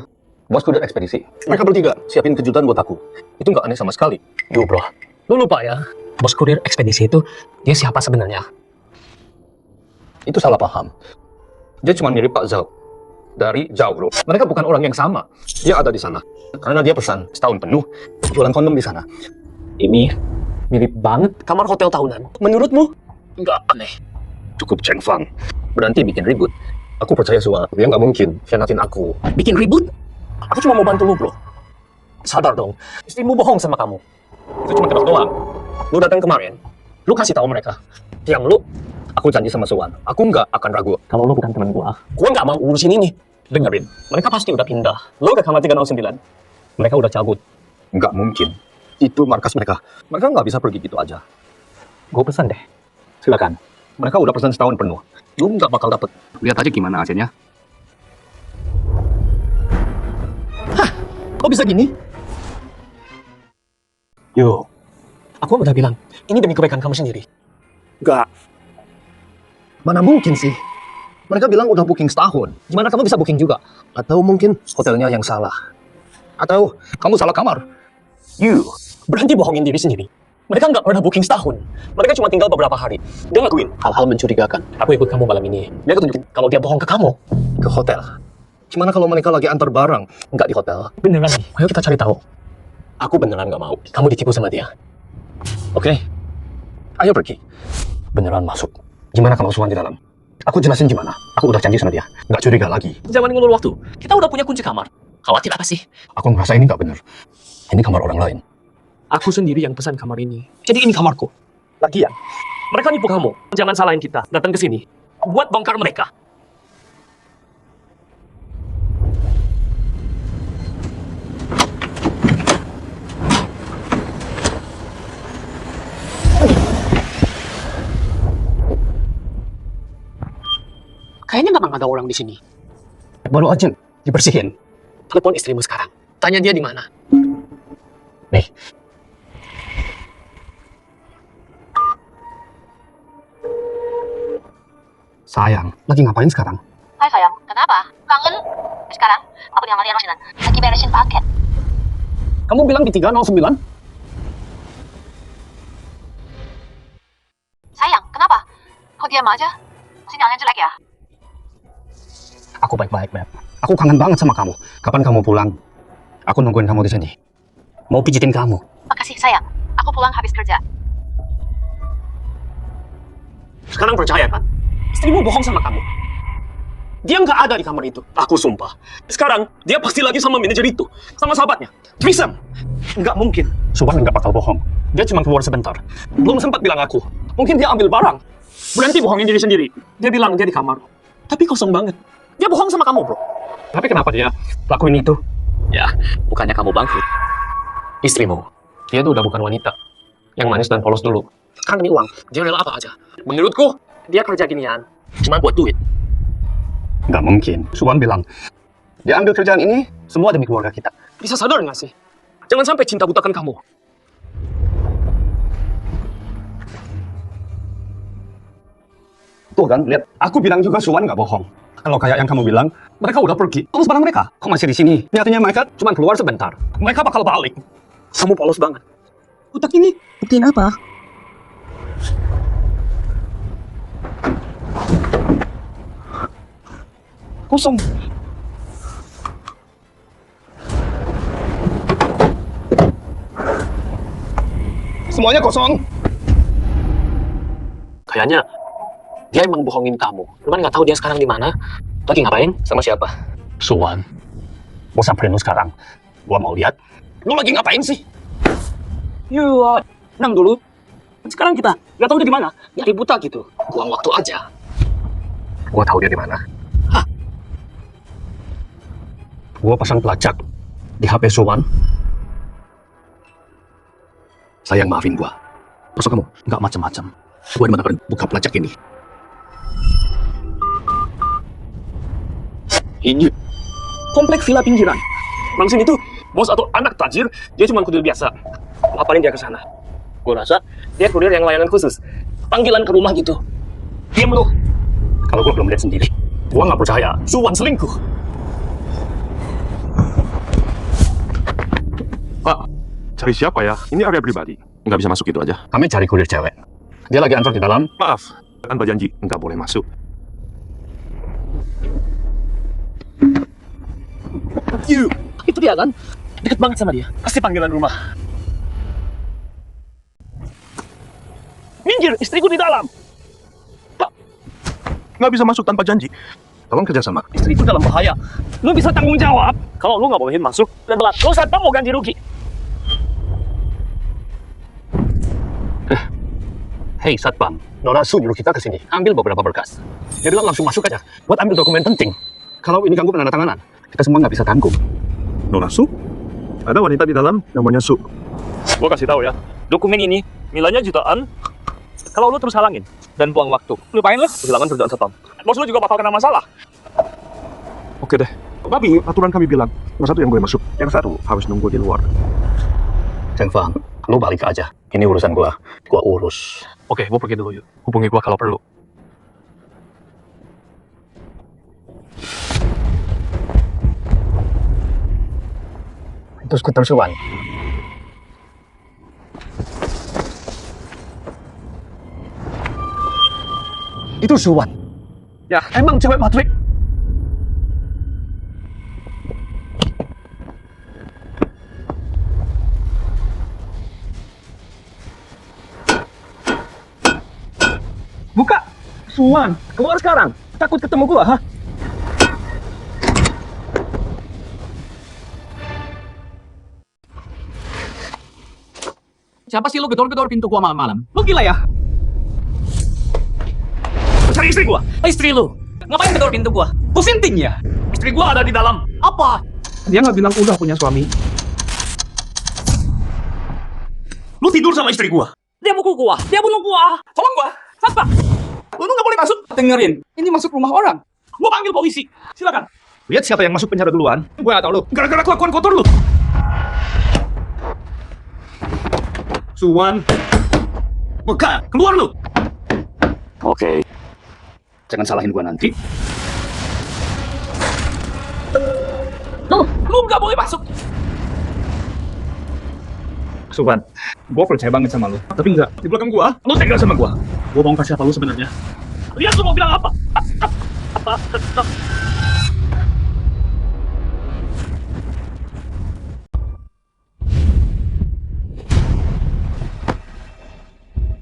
bosku dan ekspedisi. Mereka bertiga siapin kejutan buat aku. Itu nggak aneh sama sekali. Yo bro, lo lupa ya? Bos kurir ekspedisi itu, dia siapa sebenarnya? Itu salah paham. Dia cuma mirip Pak Zhao. Dari jauh, bro. Mereka bukan orang yang sama. Dia ada di sana. Karena dia pesan setahun penuh jualan kondom di sana. Ini mirip banget kamar hotel tahunan. Menurutmu? Nggak aneh. Cukup Cheng Fang. Berhenti bikin ribut. Aku percaya semua. Dia nggak mungkin khianatin aku. Bikin ribut? Aku cuma mau bantu lu bro. Sadar dong, istrimu bohong sama kamu. Itu cuma tebak doang. Lu datang kemarin. Lu kasih tahu mereka. Yang lu, aku janji sama Suwan. Aku nggak akan ragu. Kalau lu bukan teman gua nggak mau urusin ini. Dengerin, mereka pasti udah pindah. Lu ke kamar 309. Mereka udah cabut. Nggak mungkin. Itu markas mereka. Mereka nggak bisa pergi gitu aja. Gue pesan deh. Silakan. Mereka udah pesan setahun penuh. Lu nggak bakal dapet. Lihat aja gimana hasilnya. Kok bisa gini? Yo, aku udah bilang, ini demi kebaikan kamu sendiri. Nggak. Mana mungkin sih? Mereka bilang udah booking setahun. Gimana kamu bisa booking juga? Atau mungkin hotelnya yang salah. Atau kamu salah kamar. You, berhenti bohongin diri sendiri. Mereka nggak pernah booking setahun. Mereka cuma tinggal beberapa hari. Dia ngelakuin hal-hal mencurigakan. Aku ikut kamu malam ini. Dia tunjukin kalau dia bohong ke kamu. Ke hotel. Gimana kalau mereka lagi antar barang? Nggak di hotel. Beneran nih, ayo kita cari tahu. Aku beneran nggak mau. Kamu ditipu sama dia. Oke. Ayo pergi. Beneran masuk. Gimana kalau Suwan di dalam? Aku jelasin gimana. Aku udah janji sama dia. Nggak curiga lagi. Jangan ngulur waktu. Kita udah punya kunci kamar. Khawatir apa sih? Aku ngerasa ini nggak bener. Ini kamar orang lain. Aku sendiri yang pesan kamar ini. Jadi ini kamarku. Lagian, mereka nipu kamu. Jangan salahin kita. Datang ke sini. Buat bongkar mereka. Kayaknya memang ada orang di sini. Baru aja dibersihin. Telepon istrimu sekarang. Tanya dia di mana. Nih. Sayang, lagi ngapain sekarang? Hai sayang, kenapa? Kangen? Sekarang, aku dengan Malia Rosinan. Lagi beresin paket. Kamu bilang di 309? Sayang, kenapa? Kok diam aja? Sinyalnya jelek ya? Aku baik-baik, Beb. Aku kangen banget sama kamu. Kapan kamu pulang? Aku nungguin kamu di sini. Mau pijitin kamu. Makasih sayang, aku pulang habis kerja. Sekarang percaya kan? Istrimu bohong sama kamu. Dia nggak ada di kamar itu. Aku sumpah. Sekarang, dia pasti lagi sama manajer itu. Sama sahabatnya. Threesome. Nggak mungkin. Suwan nggak bakal bohong. Dia cuma keluar sebentar. Belum sempat bilang aku. Mungkin dia ambil barang. Berhenti bohongin diri sendiri. Dia bilang dia di kamar. Tapi kosong banget. Dia bohong sama kamu, bro. Tapi kenapa dia lakuin itu? Ya, bukannya kamu bangkrut. Istrimu, dia tuh udah bukan wanita yang manis dan polos dulu. Kan demi uang, dia rela apa aja. Menurutku, dia kerja ginian cuma buat duit. Nggak mungkin. Suwan bilang, dia ambil kerjaan ini semua demi keluarga kita. Bisa sadar nggak sih? Jangan sampai cinta butakan kamu. Tuh kan, lihat. Aku bilang juga Suwan nggak bohong. Kalau kayak yang kamu bilang, mereka udah pergi. Terus barang mereka, kok masih di sini? Ini artinya mereka cuma keluar sebentar. Mereka bakal balik. Kamu polos banget. Utak ini. Buktiin apa? Kosong. Semuanya kosong. Kayaknya dia emang bohongin kamu. Cuman nggak tahu dia sekarang di mana. Lagi ngapain? Sama siapa? Suwan, gua samperin lu sekarang. Gua mau lihat, lu lagi ngapain sih? Iya, tenang dulu. Sekarang kita nggak tahu dia di mana. Nyari buta gitu. Buang waktu aja. Gua tahu dia di mana. Hah? Gua pasang pelacak di HP Suwan. Sayang, maafin gua. Masa kamu nggak macam-macam? Gua benar-benar buka pelacak ini. Ini kompleks villa pinggiran. Orang sini tuh bos atau anak tajir, dia cuma kurir biasa. Laparin dia ke sana. Gue rasa dia kurir yang layanan khusus, panggilan ke rumah gitu. Diam lu. Kalau gua belum lihat sendiri, gua nggak percaya. Suwan selingkuh. Pak, cari siapa ya? Ini area pribadi. Nggak bisa masuk itu aja. Kami cari kurir cewek. Dia lagi antar di dalam. Maaf, kan berjanji nggak boleh masuk. Itu dia kan? Deket banget sama dia. Pasti panggilan rumah. Minggir, istriku di dalam. Nggak bisa masuk tanpa janji. Tolong kerjasama. Istriku dalam bahaya. Lu bisa tanggung jawab. Kalau lu nggak bolehin masuk dan telat, lu satpam mau ganti rugi. Hei Satpam, Nona Su nyuruh kita ke sini. Ambil beberapa berkas. Dia bilang langsung masuk aja. Buat ambil dokumen penting. Kalau ini ganggu penandatanganan, kita semua nggak bisa tanggung. Nona Su? Ada wanita di dalam namanya Su. Gua kasih tahu ya, dokumen ini nilainya jutaan. Kalau lu terus halangin dan buang waktu, lupain lu kehilangan kerjaan satpam. Bos lu juga bakal kena masalah. Oke deh. Tapi aturan kami bilang, yang satu yang boleh masuk, yang satu harus nunggu di luar. Cheng Fang, lu balik aja. Ini urusan gua urus. Oke, gua pergi dulu yuk. Hubungi gua kalau perlu. Itu skuter Suwan. Itu Suwan. Ya, emang cewek matrik. Buka! Suwan, keluar sekarang. Takut ketemu gua, ha? Siapa sih lu gedor-gedor pintu gua malam-malam? Lu gila ya? Cari istri gua! Istri lu? Ngapain gedor pintu gua? Pusinting ya? Istri gua ada di dalam. Apa? Dia nggak bilang udah punya suami. Lu tidur sama istri gua. Dia mukul gua, dia bunuh gua. Tolong gua, satpam. Lu nggak boleh masuk. Dengerin, ini masuk rumah orang. Gua panggil polisi. Silakan. Lihat siapa yang masuk penjara duluan. Gua nggak tahu lu. Gara-gara kelakuan kotor lu. Suwan, Buka, keluar lu. Oke. Jangan salahin gua nanti. lu nggak boleh masuk. Suwan, gua percaya banget sama lu. Tapi enggak, Di belakang gua, lu tega sama gua. gua mau kasih apa lu sebenarnya. Lihat lu mau bilang apa?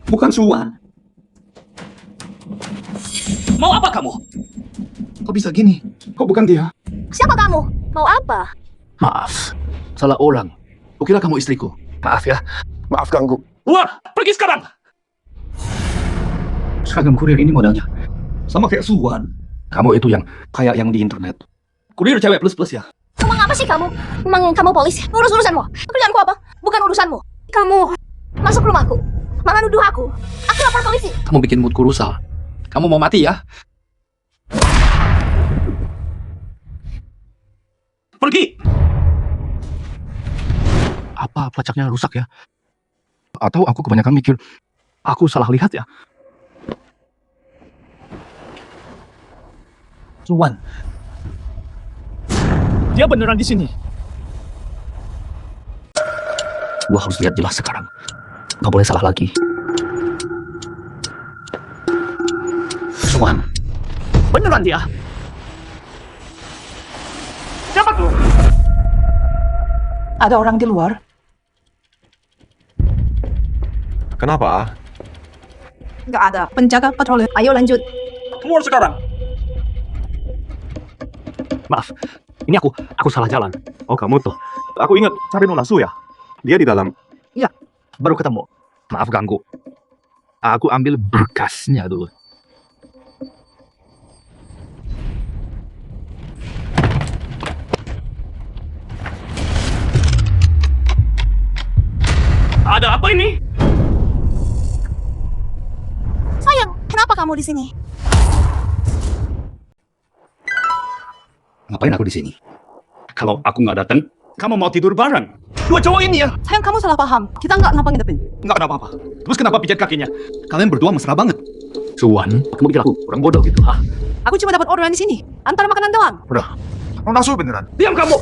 Bukan Suwan. Mau apa kamu? Kok bisa gini? Kok bukan dia? Siapa kamu? Mau apa? Maaf, salah orang. Kukira kamu istriku. Maaf ya. Maaf ganggu. Keluar, pergi sekarang. Seragam kurir ini modelnya. Sama kayak Suwan. Kamu itu yang kayak yang di internet. Kurir cewek plus-plus ya? Kamu ngapa Apa sih kamu? Memang kamu polisi? Urus urusanmu. Pekerjaanku apa? Bukan urusanmu. Kamu masuk rumahku, malah nuduh aku. Aku lapor polisi. Kamu bikin moodku rusak. Kamu mau mati ya? Pergi! Apa pelacaknya rusak ya? Atau aku kebanyakan mikir, aku salah lihat ya? Suwan. Dia beneran di sini. Gua harus lihat jelas sekarang. Gak boleh salah lagi. Suwan. Beneran dia. Siapa tuh? Ada orang di luar. Kenapa? Nggak ada. Penjaga patroli. Ayo lanjut. Keluar sekarang. Maaf, ini aku salah jalan. Oh, kamu tuh. Aku ingat cari Nona Su ya. Dia di dalam. Baru ketemu. Maaf ganggu. Aku ambil berkasnya dulu. Ada apa ini? Sayang, kenapa kamu di sini? Ngapain aku di sini? Kalau aku nggak datang, kamu mau tidur bareng? Dua cowok ini ya? Sayang, kamu salah paham. Kita nggak ngapa-ngapain. Nggak ada apa-apa. Terus kenapa pijat kakinya? Kalian berdua mesra banget. Suwan, kamu pikir aku orang bodoh gitu, ha? Aku cuma dapat orderan di sini. Antar makanan doang. Nona Su beneran. Diam kamu!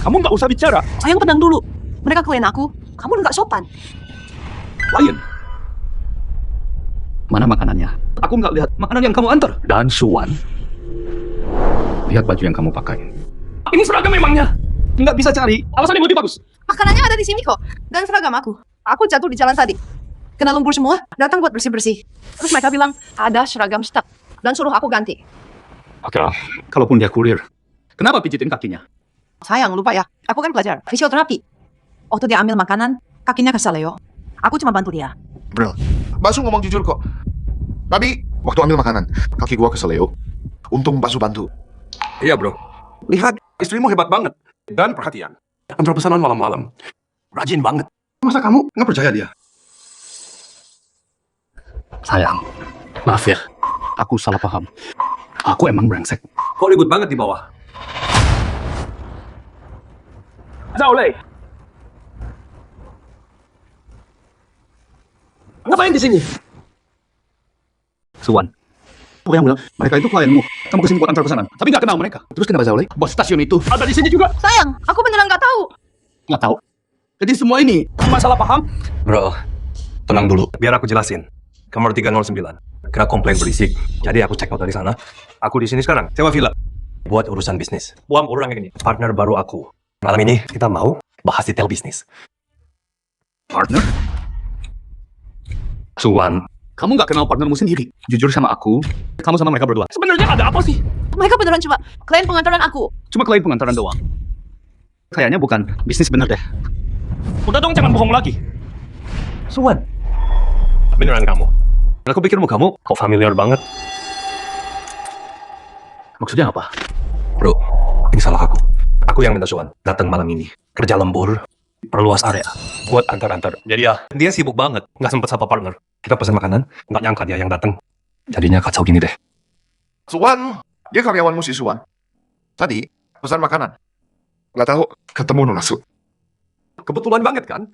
Kamu nggak usah bicara. Sayang, tenang dulu. Mereka klien aku. Kamu nggak sopan. Klien. Mana makanannya? Aku nggak lihat makanan yang kamu antar. Dan Suwan, lihat baju yang kamu pakai. Ini seragam memangnya. Nggak bisa cari. Alasan yang lebih bagus. Makanannya ada di sini kok. Dan seragam aku. Aku jatuh di jalan tadi. Kena lumpur semua. Datang buat bersih-bersih. Terus mereka bilang, ada seragam stuck. Dan suruh aku ganti. Oke lah, kalaupun dia kurir, kenapa pijitin kakinya? Sayang, lupa ya. Aku kan pelajar. Fisioterapi. Waktu dia ambil makanan, kakinya keseleo. Aku cuma bantu dia. Bro, Mbak Su ngomong jujur kok. Tapi waktu ambil makanan, kaki gua keseleo. Untung Mbak Su bantu. Iya, bro. Lihat, istrimu hebat banget. Dan perhatian. Antar pesanan malam-malam. Rajin banget. Masa kamu nggak percaya dia? Sayang, maaf ya. Aku salah paham. Aku emang brengsek. Kok ribut banget di bawah? Zhao Lei. Ngapain di sini? Suwan, aku yang bilang mereka itu klienmu. Kamu kesini buat antar pesanan, tapi nggak kenal mereka. Terus kenapa Zaulay? Bos stasiun itu Ada di sini juga. Sayang, aku beneran nggak tahu. nggak tahu. Jadi semua ini Masalah paham? Bro, tenang dulu. Biar aku jelasin. Kamar 309. Kena komplain berisik. Jadi aku check out dari sana. Aku di sini sekarang. Sewa villa. Buat urusan bisnis. Buang orang yang ini. Partner baru aku. Malam ini kita mau bahas detail bisnis. partner. Suwan, kamu nggak kenal partnermu sendiri. Jujur sama aku, kamu sama mereka berdua. Sebenarnya ada apa sih? Mereka beneran cuma klien pengantaran aku. Cuma klien pengantaran doang. Kayaknya bukan bisnis bener deh. Udah dong, jangan bohong lagi. Suwan. Beneran kamu? Aku pikir kamu kok familiar banget. Maksudnya apa? Bro, ini salah aku. Aku yang minta Suwan datang malam ini. Kerja lembur, perluas area, buat antar-antar. Jadi ya, dia sibuk banget, nggak sempet sapa partner. Kita pesan makanan, nggak nyangka dia yang datang. Jadinya kacau gini deh. Suwan, dia karyawanmu si Suwan. Tadi pesan makanan. Nggak tahu ketemu Nona Su. Kebetulan banget kan?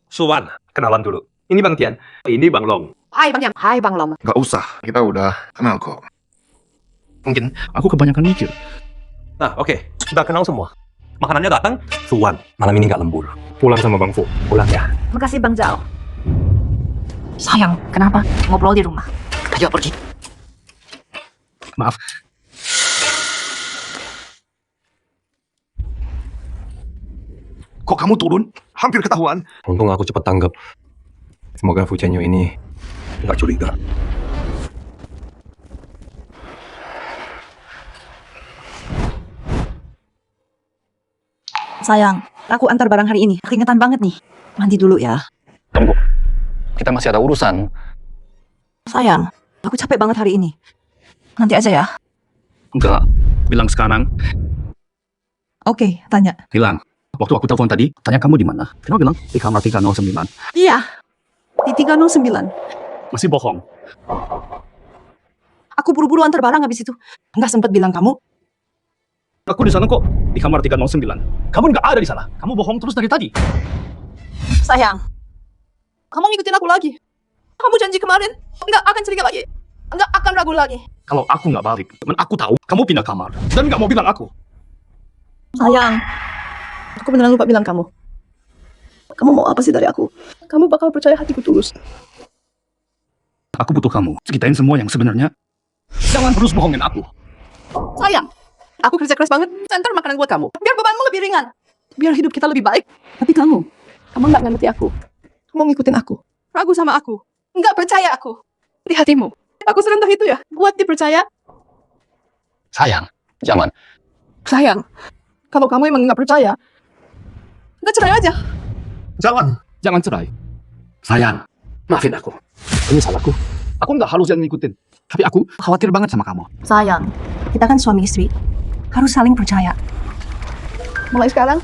Suwan, kenalan dulu. Ini Bang Tian, ini Bang Long. Hai Bang Tian. Hai Bang Long. Nggak usah, kita udah kenal kok. Mungkin aku kebanyakan mikir. Nah, oke. Udah kenal semua. Makanannya datang, Suwan. Malam ini nggak lembur. Pulang sama Bang Fu. Pulang ya. Makasih Bang Zhao. Sayang, kenapa? Ngobrol di rumah. Ayo pergi. Maaf. Kok kamu turun? Hampir ketahuan. Untung aku cepet tanggap. Semoga Fu Chenyu ini nggak curiga. Sayang, aku antar barang hari ini. Keringetan banget nih. Mandi dulu ya. Tunggu. Kita masih ada urusan. Sayang, aku capek banget hari ini. Nanti aja ya. Enggak. Bilang sekarang. Oke, tanya. Bilang, waktu aku telepon tadi, tanya kamu di mana? Kamu bilang di kamar 309. Iya, di 309. Masih bohong. Aku buru-buru antar barang habis itu. Nggak sempat bilang kamu. Aku di sana kok, di kamar 309. Kamu nggak ada di sana. Kamu bohong terus dari tadi. Sayang, kamu ngikutin aku lagi. Kamu janji kemarin nggak akan curiga lagi, nggak akan ragu lagi. Kalau aku nggak balik, dan aku tahu kamu pindah kamar dan nggak mau bilang aku. Sayang, aku beneran lupa bilang kamu. Kamu mau apa sih dari aku? Kamu bakal percaya hatiku tulus. Aku butuh kamu. Ceritain semua yang sebenarnya. Jangan terus bohongin aku. Sayang, aku kerja keras banget. Antar makanan buat kamu. Biar bebanmu lebih ringan. Biar hidup kita lebih baik. Tapi kamu nggak ngerti aku. Kamu ngikutin aku. Ragu sama aku. Nggak percaya aku. Di hatimu. Aku serendah itu ya. Buat dipercaya. Sayang, jangan. Sayang, kalau kamu emang nggak percaya, kita cerai aja. Jangan cerai. Sayang, maafin aku. Ini salahku. Aku nggak harus yang ngikutin. Tapi aku khawatir banget sama kamu. Sayang, kita kan suami istri. Harus saling percaya. Mulai sekarang,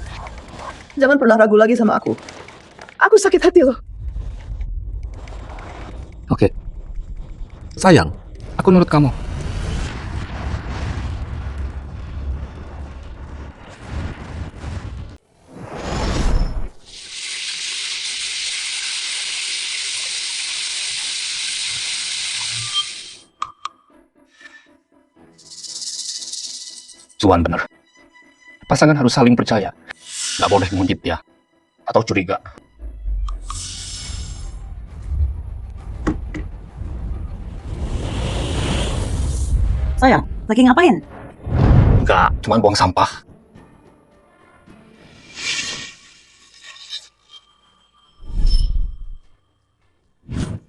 jangan pernah ragu lagi sama aku. Aku sakit hati loh. Oke. Sayang, aku nurut kamu. Suan bener. Pasangan harus saling percaya. Nggak boleh ngungkit ya. Atau curiga. Sayang, lagi ngapain? Enggak, cuma buang sampah.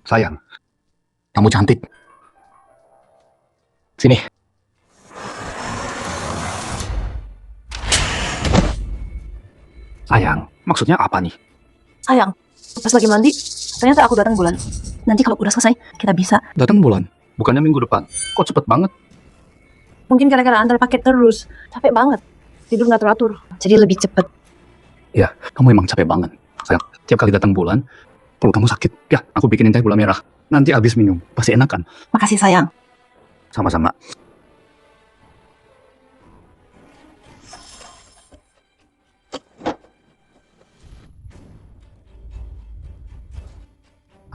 Sayang, kamu cantik. Sini. Sayang, maksudnya apa nih? Sayang, pas lagi mandi, ternyata aku datang bulan. Nanti kalau udah selesai, kita bisa. Datang bulan. Bukannya minggu depan. Kok cepet banget? Mungkin gara-gara antar paket terus. Capek banget. Tidur nggak teratur. Jadi lebih cepet. Ya, kamu emang capek banget. Sayang, tiap kali datang bulan, perut kamu sakit. Ya, aku bikinin teh gula merah. Nanti habis minum, pasti enak kan? Makasih sayang. Sama-sama.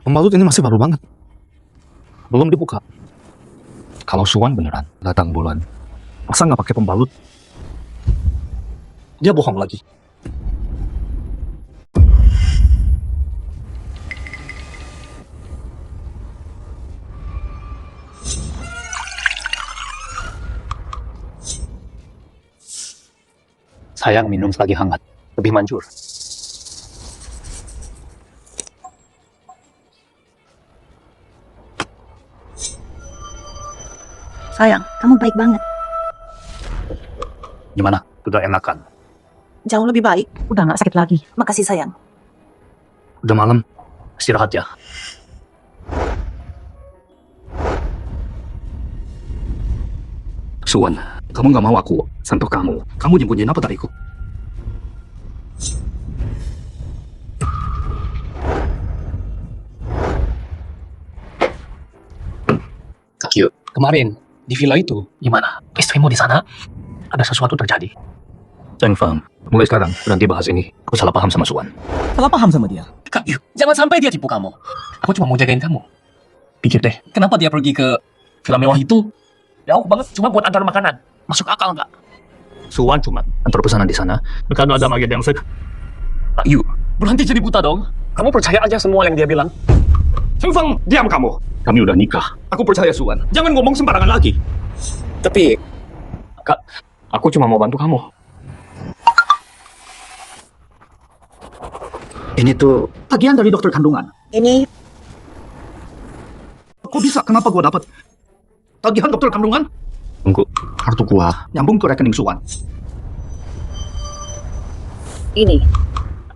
Pembalut ini masih baru banget. Belum dibuka. Kalau Suan beneran datang bulan, masa nggak pakai pembalut? Dia bohong lagi. Sayang, minum lagi hangat. Lebih manjur. Sayang, kamu baik banget. Gimana? Udah enakan? Jauh lebih baik. Udah nggak sakit lagi. Makasih sayang. Udah malam. Istirahat ya. Suan, kamu nggak mau aku sentuh kamu. Kamu nyembunyiin apa dariku? Kak Yu, kemarin di villa itu gimana? Istrimu di sana? Ada sesuatu terjadi? Cheng Fang, mulai sekarang berhenti bahas ini. Aku salah paham sama Suan. Salah paham sama dia. Kak Yu, jangan sampai dia tipu kamu. Aku cuma mau jagain kamu. Pikir deh, kenapa dia pergi ke villa mewah itu? Jauh banget, cuma buat antar makanan. Masuk akal nggak? Suan cuma antar pesanan di sana. Karena ada magnet yang sek. Kak Yu, berhenti jadi buta dong. Kamu percaya aja semua yang dia bilang. Cheng Fang, diam kamu. Kami udah nikah. Aku percaya Suan. Jangan ngomong sembarangan lagi. Tapi, Kak, aku cuma mau bantu kamu. Ini tuh tagihan dari dokter kandungan. Ini Kok bisa? Kenapa gua dapat tagihan dokter kandungan? Tunggu, kartu gua nyambung ke rekening Suan. ini.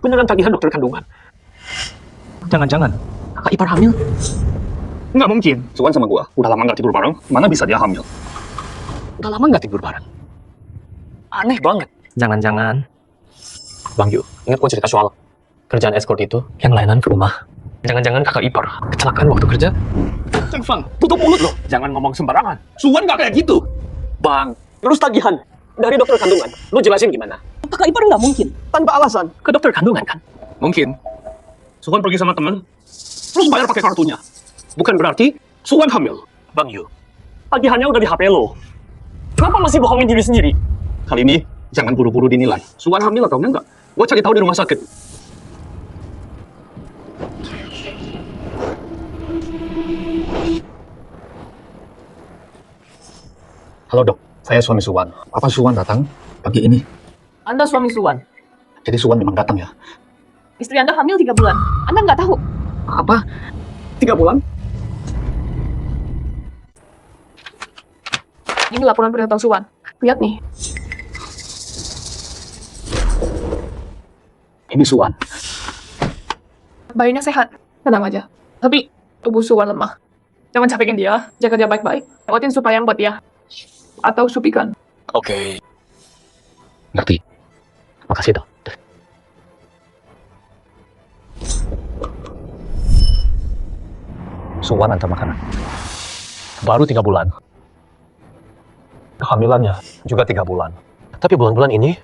Beneran tagihan dokter kandungan. Jangan-jangan kakak ipar hamil. Nggak mungkin. Suan sama gua udah lama nggak tidur bareng. Mana bisa dia hamil? Udah lama nggak tidur bareng. Aneh banget. Jangan-jangan Bang Yu, ingat gua cerita soal kerjaan escort itu yang layanan ke rumah. Jangan-jangan kakak ipar kecelakaan waktu kerja. Ceng Fang, tutup mulut lo. Jangan ngomong sembarangan. Suwan gak kayak gitu. Bang, terus tagihan dari dokter kandungan. Lu jelasin gimana? Kakak ipar nggak mungkin. Tanpa alasan. Ke dokter kandungan kan? Mungkin. Suwan pergi sama temen, terus bayar pakai kartunya. Bukan berarti Suwan hamil. Bang Yu, tagihannya udah di HP lo. Kenapa masih bohongin diri sendiri? Kali ini, jangan buru-buru dinilai. Suwan hamil atau enggak? Gue cari tahu di rumah sakit. Halo dok, saya suami Suwan. Apa Suwan datang pagi ini? Anda suami Suwan. Jadi Suwan memang datang ya? Istri Anda hamil 3 bulan. Anda nggak tahu. Apa? 3 bulan? Ini laporan pernyataan Suwan. Lihat nih. Ini Suwan. Bayinya sehat. Tenang aja. Tapi tubuh Suwan lemah. Jangan capekin dia. Jaga dia baik-baik. Lewatin sup ayam buat dia. Atau sup ikan. Oke. Ngerti. Makasih dok. Suwan antar makanan. Baru 3 bulan. Kehamilannya juga 3 bulan. Tapi bulan-bulan ini,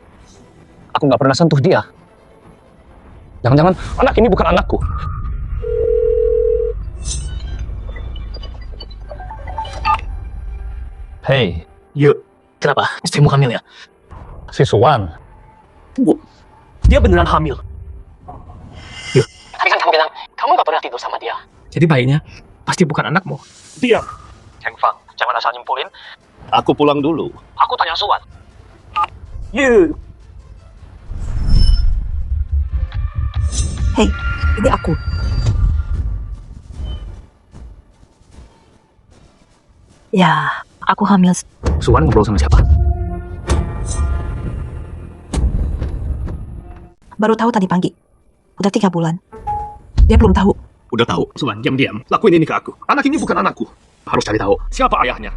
aku nggak pernah sentuh dia. Jangan-jangan anak ini bukan anakku. Hei, yuk. Kenapa? Istrimu hamil ya? Si Suwan. Tunggu. Dia beneran hamil. Yuk. Tadi kan kamu bilang, kamu nggak pernah tidur sama dia. Jadi bayinya pasti bukan anakmu. Diam. Cheng Fang, jangan asal nyimpulin. Aku pulang dulu. Aku tanya Suwan. Yuk. Hei, ini aku. Ya, aku hamil. Suwan ngobrol sama siapa? Baru tahu tadi pagi. Udah 3 bulan. Dia belum tahu. Udah tahu. Suwan, diam-diam. Lakuin ini ke aku. Anak ini bukan anakku. Harus cari tahu siapa ayahnya.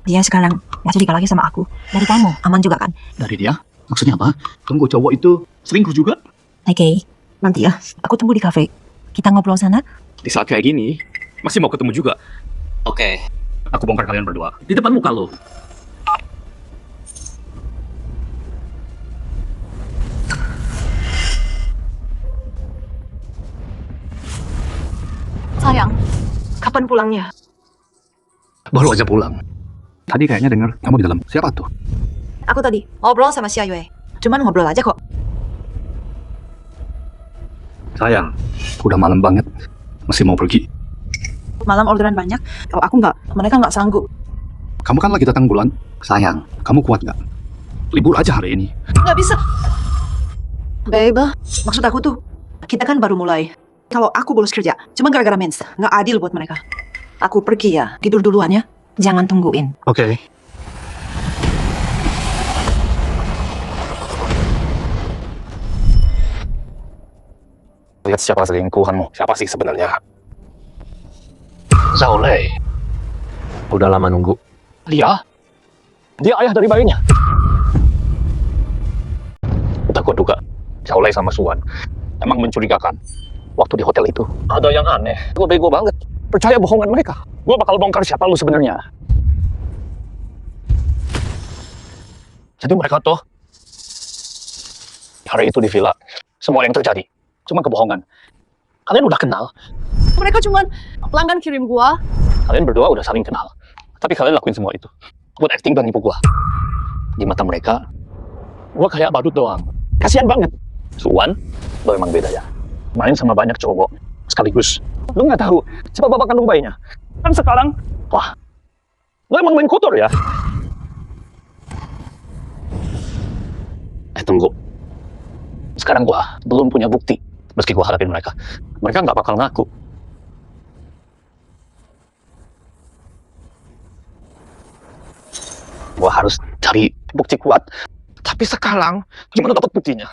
Dia sekarang gak cerita lagi sama aku. Dari kamu, aman juga kan? Dari dia? Maksudnya apa? Tunggu, cowok itu selingkuh juga? Oke, nanti ya. Aku tunggu di kafe. Kita ngobrol sana. Di saat kayak gini, masih mau ketemu juga. Oke. Aku bongkar kalian berdua. Di depan muka lo. Sayang, kapan pulangnya? Baru aja pulang. Tadi kayaknya dengar kamu di dalam. Siapa tuh? Aku tadi ngobrol sama Xia Yue. Cuman ngobrol aja kok. Sayang, udah malam banget. Masih mau pergi. Malam orderan banyak. Kalau aku nggak, mereka nggak sanggup. Kamu kan lagi datang bulan. Sayang, kamu kuat nggak? Libur aja hari ini. Nggak bisa. Babe, maksud aku tuh, kita kan baru mulai. Kalau aku bolos kerja, cuma gara-gara mens, nggak adil buat mereka. Aku pergi ya, tidur duluan ya. Jangan tungguin. Oke. Lihat siapa selingkuhanmu. Siapa sih sebenarnya? Zhao Lei. Udah lama nunggu. Dia? Dia ayah dari bayinya. Udah gua duga. Zhao Lei sama Suwan emang mencurigakan. Waktu di hotel itu. Ada yang aneh. Gue bego banget. Percaya bohongan mereka. Gue bakal bongkar siapa lu sebenarnya. Jadi mereka tuh hari itu di villa. Semua yang terjadi cuma kebohongan. Kalian udah kenal. Mereka cuma pelanggan kirim gua. Kalian berdua udah saling kenal. Tapi kalian lakuin semua itu buat acting dan nipu gua. Di mata mereka, gua kayak badut doang. Kasian banget. Suwan, lo emang beda ya. Main sama banyak cowok sekaligus. Lo nggak tahu siapa bapak kandung bayinya. Kan sekarang, wah, lo emang main kotor ya. Tunggu. Sekarang gua belum punya bukti. Meski gua hadapin mereka, mereka nggak bakal ngaku. Gua harus cari bukti kuat. Tapi sekarang gimana dapat buktinya?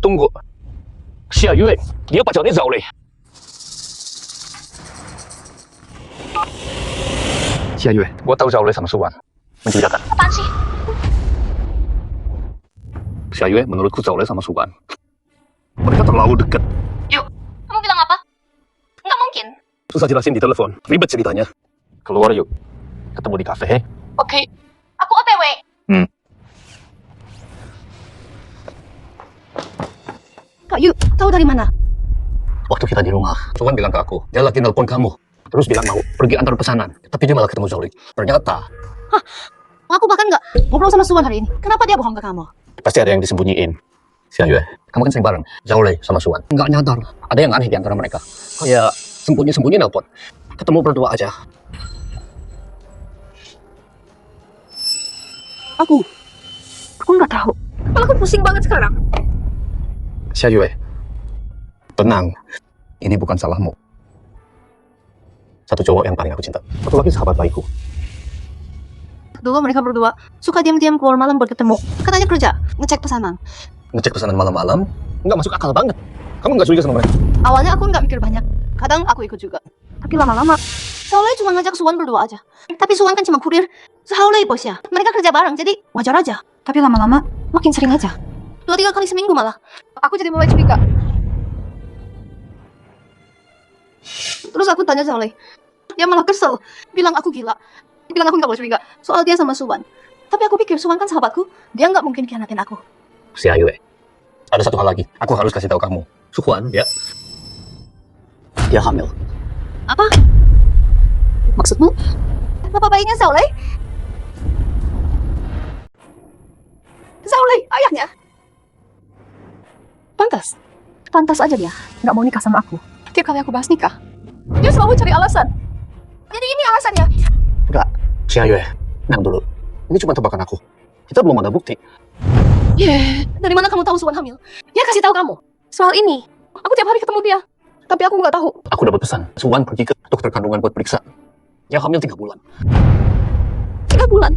Tunggu. Xia Yue, dia pacarnya Zhao Lei. Xia Yue, gua tahu Zhao Lei sama Suwan mencurigakan. Apaan sih? Si Ayu menurutku Zaulay sama Suwan. Mereka terlalu dekat. Kamu bilang apa? Nggak mungkin. Susah jelasin di telepon. Ribet ceritanya. Keluar yuk. Ketemu di kafe. Oke. Aku OTW. Kak Yu, tahu dari mana? Waktu kita di rumah, Suwan bilang ke aku, dia lagi nelpon kamu. Terus bilang mau pergi antar pesanan. Tapi dia malah ketemu Zaulay. Ternyata, Aku bahkan nggak ngobrol sama Suwan hari ini. Kenapa dia bohong ke kamu? pasti ada yang disembunyiin. Si Ayu, kamu kan sering bareng. Zaulay sama Suwan. Nggak nyadar. Ada yang aneh di antara mereka. Kayak sembunyi-sembunyi nelpon. Ketemu berdua aja. Aku nggak tahu. Kalau aku pusing banget sekarang. Si Ayu, tenang. Ini bukan salahmu. Satu cowok yang paling aku cinta. Satu lagi sahabat baikku. Dulu mereka berdua suka diam-diam keluar malam buat ketemu. Katanya kerja, ngecek pesanan. Ngecek pesanan malam-malam? Nggak masuk akal banget. Kamu nggak curiga sama mereka? Awalnya aku nggak mikir banyak. Kadang aku ikut juga. Tapi lama-lama, Zaulay cuma ngajak Suwan berdua aja. Tapi Suwan kan cuma kurir. Zaulay bosnya. Mereka kerja bareng, jadi wajar aja. Tapi lama-lama, makin sering aja. 2-3 kali seminggu malah. Aku jadi mulai curiga. Terus aku tanya Zaulay. Dia malah kesel. Bilang aku gila. Bilang aku nggak boleh curiga. Soal dia sama Suwan. Tapi aku pikir Suwan kan sahabatku. Dia nggak mungkin khianatin aku. Si Ayu, ada satu hal lagi. Aku harus kasih tahu kamu. Suwan, ya. Dia hamil. Apa? Maksudmu? Bapak bayinya Zaulay? Zaulay, ayahnya? Pantas. Pantas aja dia. Nggak mau nikah sama aku. Tiap kali aku bahas nikah, dia selalu cari alasan. Jadi ini alasannya. Enggak. Si Ayu, tenang dulu. Ini cuma tebakan aku. Kita belum ada bukti. Dari mana kamu tahu Suwan hamil? Dia kasih tahu kamu. Soal ini, aku tiap hari ketemu dia. Tapi aku nggak tahu. Aku dapat pesan. Suwan pergi ke dokter kandungan buat periksa. Dia hamil 3 bulan. 3 bulan.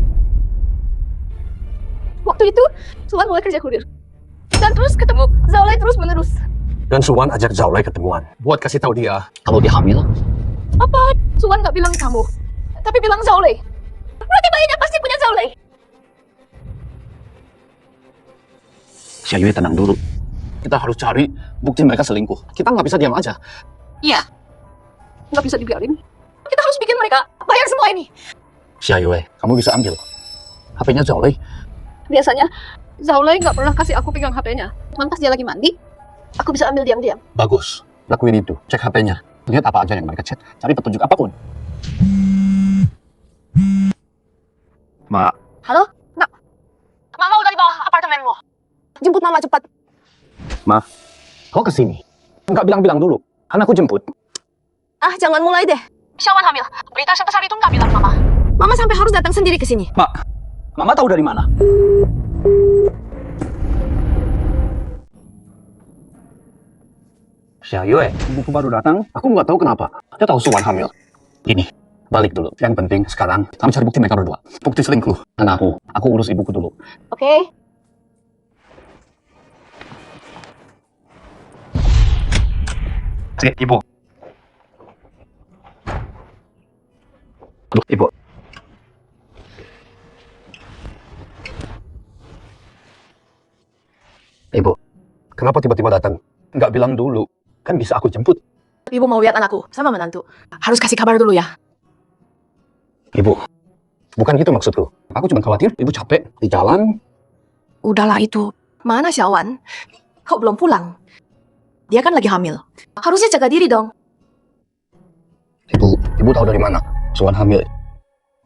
Waktu itu, Suwan mulai kerja kurir. Dan terus ketemu Zaulay terus menerus. Dan Suwan ajak Zaulay ketemuan. Buat kasih tahu dia kalau dia hamil. Apa? Suwan nggak bilang kamu, tapi bilang Zaulay. Berarti bayinya pasti punya Zaulay. Si Ayu, tenang dulu. Kita harus cari bukti mereka selingkuh. Kita nggak bisa diam aja. Iya. Nggak bisa dibiarin. Kita harus bikin mereka bayar semua ini. Si Ayu, kamu bisa ambil HP-nya Zaulay. Biasanya, Zaulay nggak pernah kasih aku pegang HP-nya. Cuman pas dia lagi mandi, aku bisa ambil diam-diam. Bagus. Lakuin itu. Cek HP-nya. Lihat apa aja yang mereka chat. Cari petunjuk apapun. Ma. Halo? Nak. Mama udah di bawah apartemen lo. Jemput Mama cepat. Ma. Kau kesini? Nggak bilang-bilang dulu. Kan aku jemput. Ah, jangan mulai deh. Syawan hamil. Berita sebesar itu nggak bilang Mama. Mama sampai harus datang sendiri ke sini. Ma, Mama tahu dari mana? Si Ayu, ibuku baru datang. Aku nggak tahu kenapa. Dia tahu Suwan hamil. Gini, balik dulu. Yang penting sekarang kamu cari bukti mereka berdua. Bukti selingkuh. Dan aku urus ibuku dulu. Oke. Ibu. Loh, Ibu. Ibu, kenapa tiba-tiba datang? Nggak bilang dulu. Kan bisa aku jemput. Ibu mau lihat anakku sama menantu. Harus kasih kabar dulu ya. Ibu, bukan gitu maksudku. Aku cuma khawatir ibu capek di jalan. Udahlah itu. Mana Syawan? Kok belum pulang? Dia kan lagi hamil. Harusnya jaga diri dong. Ibu tahu dari mana? Suwan hamil.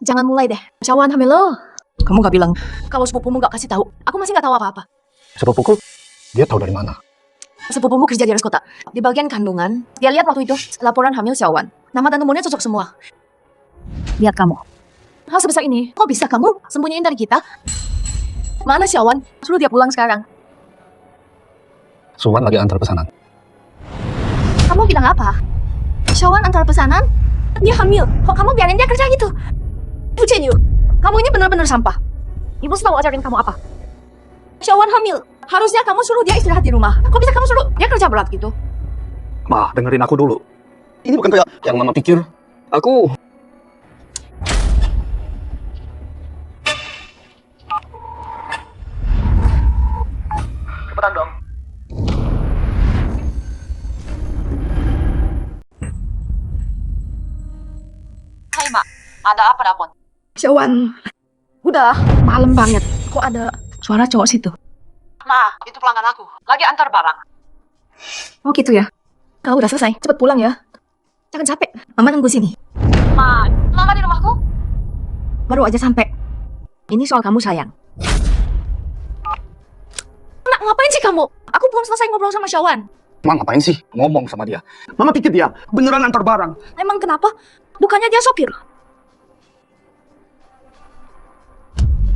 Jangan mulai deh. Syawan hamil loh. Kamu gak bilang. Kalau sepupumu gak kasih tahu, aku masih gak tahu apa-apa. Sepupuku, dia tahu dari mana? Sepupumu kerja di res kota. Di bagian kandungan, dia lihat waktu itu laporan hamil Syawan. Nama dan nomornya cocok semua. Lihat kamu. Hal sebesar ini, kok bisa kamu sembunyiin dari kita? Mana Syawan? Suruh dia pulang sekarang. Suwan lagi antar pesanan. Kamu bilang apa? Syawan antar pesanan? Dia hamil. Kok kamu biarin dia kerja gitu? Ibu Cenyu, kamu ini benar-benar sampah. Ibu selalu ajarin kamu apa? Syawan hamil. Harusnya kamu suruh dia istirahat di rumah. Kok bisa kamu suruh dia kerja berat gitu? Ma, dengerin aku dulu. Ini bukan kayak yang mama pikir. Aku... Ada apa, Dapon? Syawan, udah malam banget. Kok ada suara cowok situ? Ma, itu pelanggan aku. Lagi antar barang. Oh gitu ya. Kau udah selesai, cepet pulang ya. Jangan capek, Mama tunggu sini. Ma, lama di rumahku? Baru aja sampai. Ini soal kamu sayang. Nak, ngapain sih kamu? Aku belum selesai ngobrol sama Syawan. Mama ngapain sih ngomong sama dia? Mama pikir dia beneran antar barang. Emang kenapa? Bukannya dia sopir.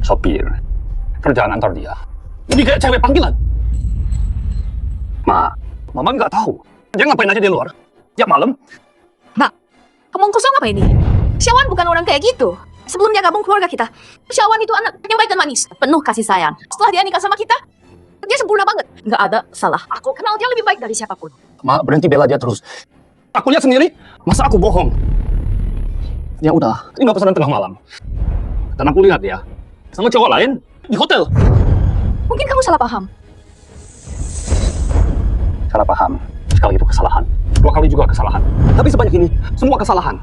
Sopir, kerjaan antar dia. Jadi kayak cewek panggilan. Mama nggak tahu. Dia ngapain aja di luar? Tiap malam? Ngomong kosong apa ini? Syawan bukan orang kayak gitu. Sebelum dia gabung keluarga kita, Syawan itu anak yang baik dan manis, penuh kasih sayang. Setelah dia nikah sama kita, dia sempurna banget. Nggak ada salah. Aku kenal dia lebih baik dari siapapun. Ma, berhenti bela dia terus. Aku lihat sendiri, masa aku bohong? Ya udah, terima pesanan tengah malam. Dan aku lihat dia sama cowok lain di hotel. Mungkin kamu salah paham. Salah paham. Sekali itu kesalahan. 2 kali juga kesalahan. Tapi sebanyak ini, semua kesalahan.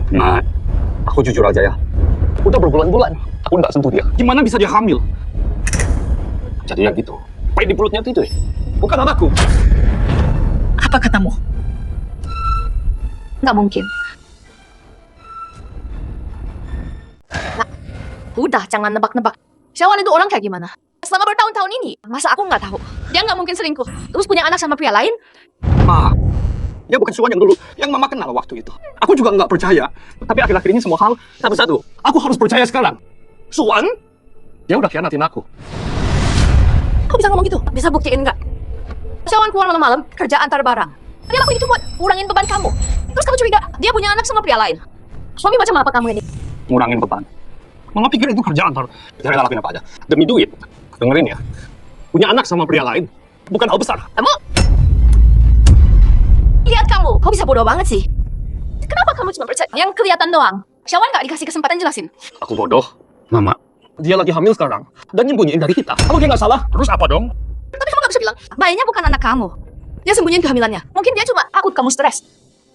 Nah, aku jujur aja ya. Udah berbulan-bulan, aku nggak sentuh dia. Gimana bisa dia hamil? Jadi ya gitu. Pahit di perutnya itu, bukan anakku. Apa katamu? Nggak mungkin. Nah, udah jangan nebak-nebak. Syawan itu orang kayak gimana? Selama bertahun-tahun ini, masa aku nggak tahu? Dia nggak mungkin selingkuh, terus punya anak sama pria lain. Ma, dia bukan Suwan yang dulu, yang Mama kenal waktu itu. Aku juga nggak percaya. Tapi akhir-akhir ini semua hal satu-satu. Aku harus percaya sekarang. Suwan, dia udah khianatin aku. Kok bisa ngomong gitu? Bisa buktiin nggak? Syawan keluar malam-malam, kerja antar barang. Dia lakuin itu buat kurangin beban kamu. Terus kamu curiga, dia punya anak sama pria lain. Suami macam apa kamu ini? Ngurangin beban. Mama pikir itu kerjaan antar. Dia rela lakuin apa aja. Demi duit. Dengerin ya. Punya anak sama pria lain. Bukan hal besar. Kamu? Lihat kamu, kok bisa bodoh banget sih? Kenapa kamu cuma percaya yang kelihatan doang? Syawan nggak dikasih kesempatan jelasin. Aku bodoh. Mama, dia lagi hamil sekarang. Dan nyembunyiin dari kita. Kalau dia nggak salah, terus apa dong? Tapi kamu nggak bisa bilang, bayinya bukan anak kamu. Dia sembunyiin kehamilannya. Mungkin dia cuma takut kamu stres.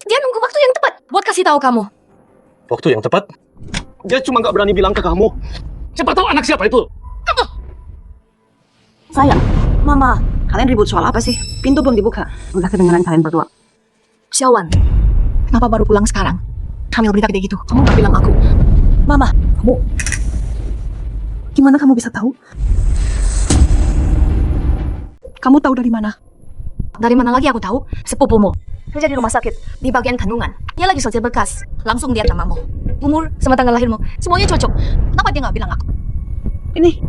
Dia nunggu waktu yang tepat buat kasih tahu kamu. Waktu yang tepat? Dia cuma nggak berani bilang ke kamu. Siapa tahu anak siapa itu? Sayang, Mama, kalian ribut soal apa sih? Pintu belum dibuka. Udah kedengeran kalian berdua. Syawan, kenapa baru pulang sekarang? Hamil berita gede gitu, kamu nggak bilang aku. Mama, gimana kamu bisa tahu? Kamu tahu dari mana? Dari mana lagi aku tahu? Sepupumu. Kerja di rumah sakit, di bagian kandungan. Dia lagi sortir berkas. Langsung lihat namamu. Umur, sama tanggal lahirmu. Semuanya cocok. Kenapa dia nggak bilang aku? Ini,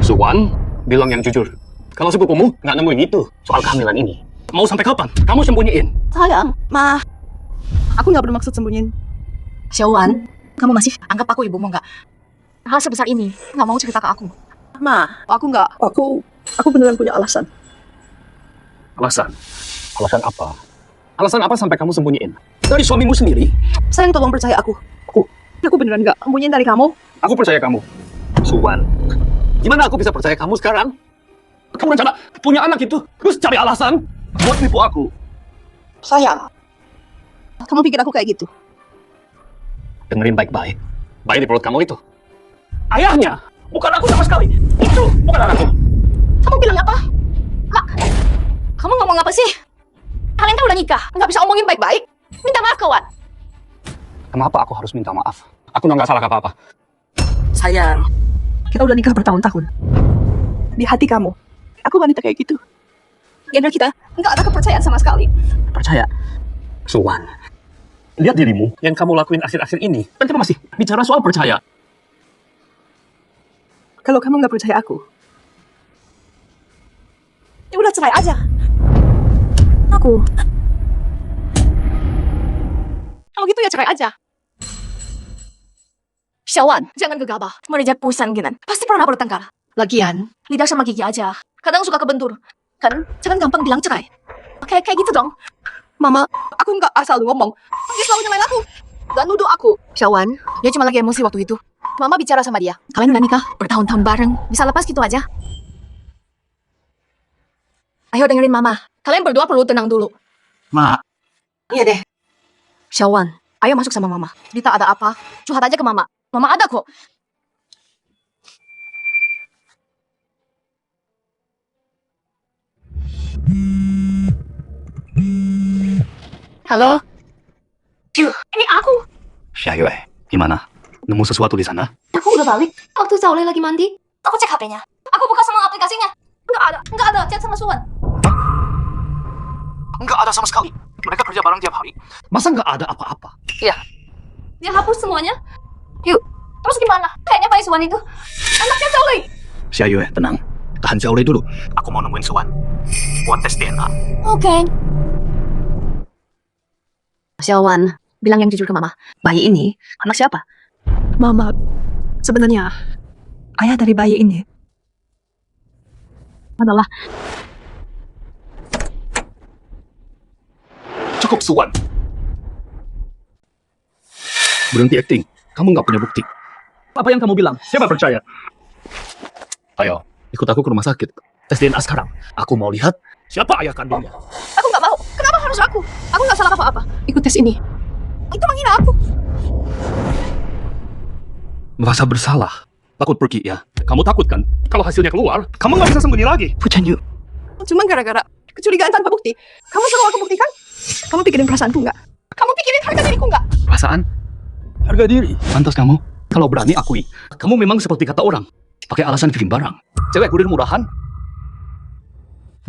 Suwan, bilang yang jujur. Kalau sepupumu nggak nemuin itu soal kehamilan ini. Mau sampai kapan? Kamu sembunyiin. sayang, Ma. Aku nggak bermaksud sembunyiin. Syawan, kamu masih anggap aku ibumu nggak? Hal sebesar ini, nggak mau cerita ke aku. Ma, aku nggak. Aku beneran punya alasan. Alasan? Alasan apa? Alasan apa sampai kamu sembunyiin? Dari suamimu sendiri? Sayang, tolong percaya aku. Aku beneran nggak sembunyiin dari kamu. Aku percaya kamu. Suwan, gimana aku bisa percaya kamu sekarang? Kamu rencana punya anak itu, terus cari alasan buat nipu aku. Sayang, kamu pikir aku kayak gitu? Dengerin baik-baik. Bayi di perut kamu itu. Ayahnya, bukan aku sama sekali. Itu bukan anakku. Kamu bilang apa? Mak, kamu ngomong apa sih? Kalian kan udah nikah, nggak bisa omongin baik-baik. Minta maaf, kawan. Kenapa aku harus minta maaf? Aku nggak salah apa-apa. Sayang, kita udah nikah bertahun-tahun. Di hati kamu, aku wanita kayak gitu. Di antara kita, nggak ada kepercayaan sama sekali. Percaya? Suwan, lihat dirimu yang kamu lakuin akhir-akhir ini. Dan kamu masih bicara soal percaya. Kalau kamu nggak percaya aku, ya udah cerai aja. Aku. Kalau gitu ya cerai aja. Syawan, jangan gegabah. Merejat pusan ginan. Pasti pernah bertengkar. Lagian, lidah sama gigi aja. Kadang suka kebentur. Kan, jangan gampang bilang cerai. Kayak gitu dong. Mama, aku nggak asal ngomong. Dia selalu nyalain aku dan nuduh aku. Syawan, dia cuma lagi emosi waktu itu. Mama bicara sama dia. Kalian udah nikah, bertahun-tahun bareng. Bisa lepas gitu aja. Ayo dengerin Mama. Kalian berdua perlu tenang dulu. Ma. Iya deh. Syawan, Ayo masuk sama mama. Cerita ada apa? Curhat aja ke mama. Mama ada kok. Halo? Ini aku. Xiaoyue, gimana? Nemu sesuatu di sana? Aku udah balik. Waktu Zaule lagi mandi, aku cek HP-nya. Aku buka semua aplikasinya. Nggak ada chat sama Suwan. Nggak ada sama sekali. Mereka kerja bareng tiap hari. Masa nggak ada apa-apa? Dia hapus semuanya. Yuk, terus gimana? Kayaknya Pak Suwan itu anaknya Zaule. Xiaoyue, tenang. Tahan Zaule dulu. Aku mau nemuin Suwan. Buat tes DNA. Oke. Xiaowan, bilang yang jujur ke mama. Bayi ini anak siapa? Mama, sebenarnya ayah dari bayi ini adalah Cukup, Suwan. Berhenti acting. Kamu nggak punya bukti. Apa yang kamu bilang? Siapa percaya? Ayo, ikut aku ke rumah sakit. Tes DNA sekarang. Aku mau lihat siapa ayah kandungnya. Aku nggak mau. Kenapa harus aku? Aku nggak salah apa-apa. ikut tes ini. Itu menghina aku. Merasa bersalah. Takut pergi ya? Kamu takut kan? Kalau hasilnya keluar, kamu nggak bisa sembunyi lagi. Pucanyu. Cuma gara-gara kecurigaan tanpa bukti. Kamu suruh aku buktikan? Kamu pikirin perasaanku nggak? Kamu pikirin harga diriku nggak? Perasaan? Harga diri. Pantas kamu. Kalau berani akui, kamu memang seperti kata orang. Pakai alasan kirim barang. Cewek kurir murahan.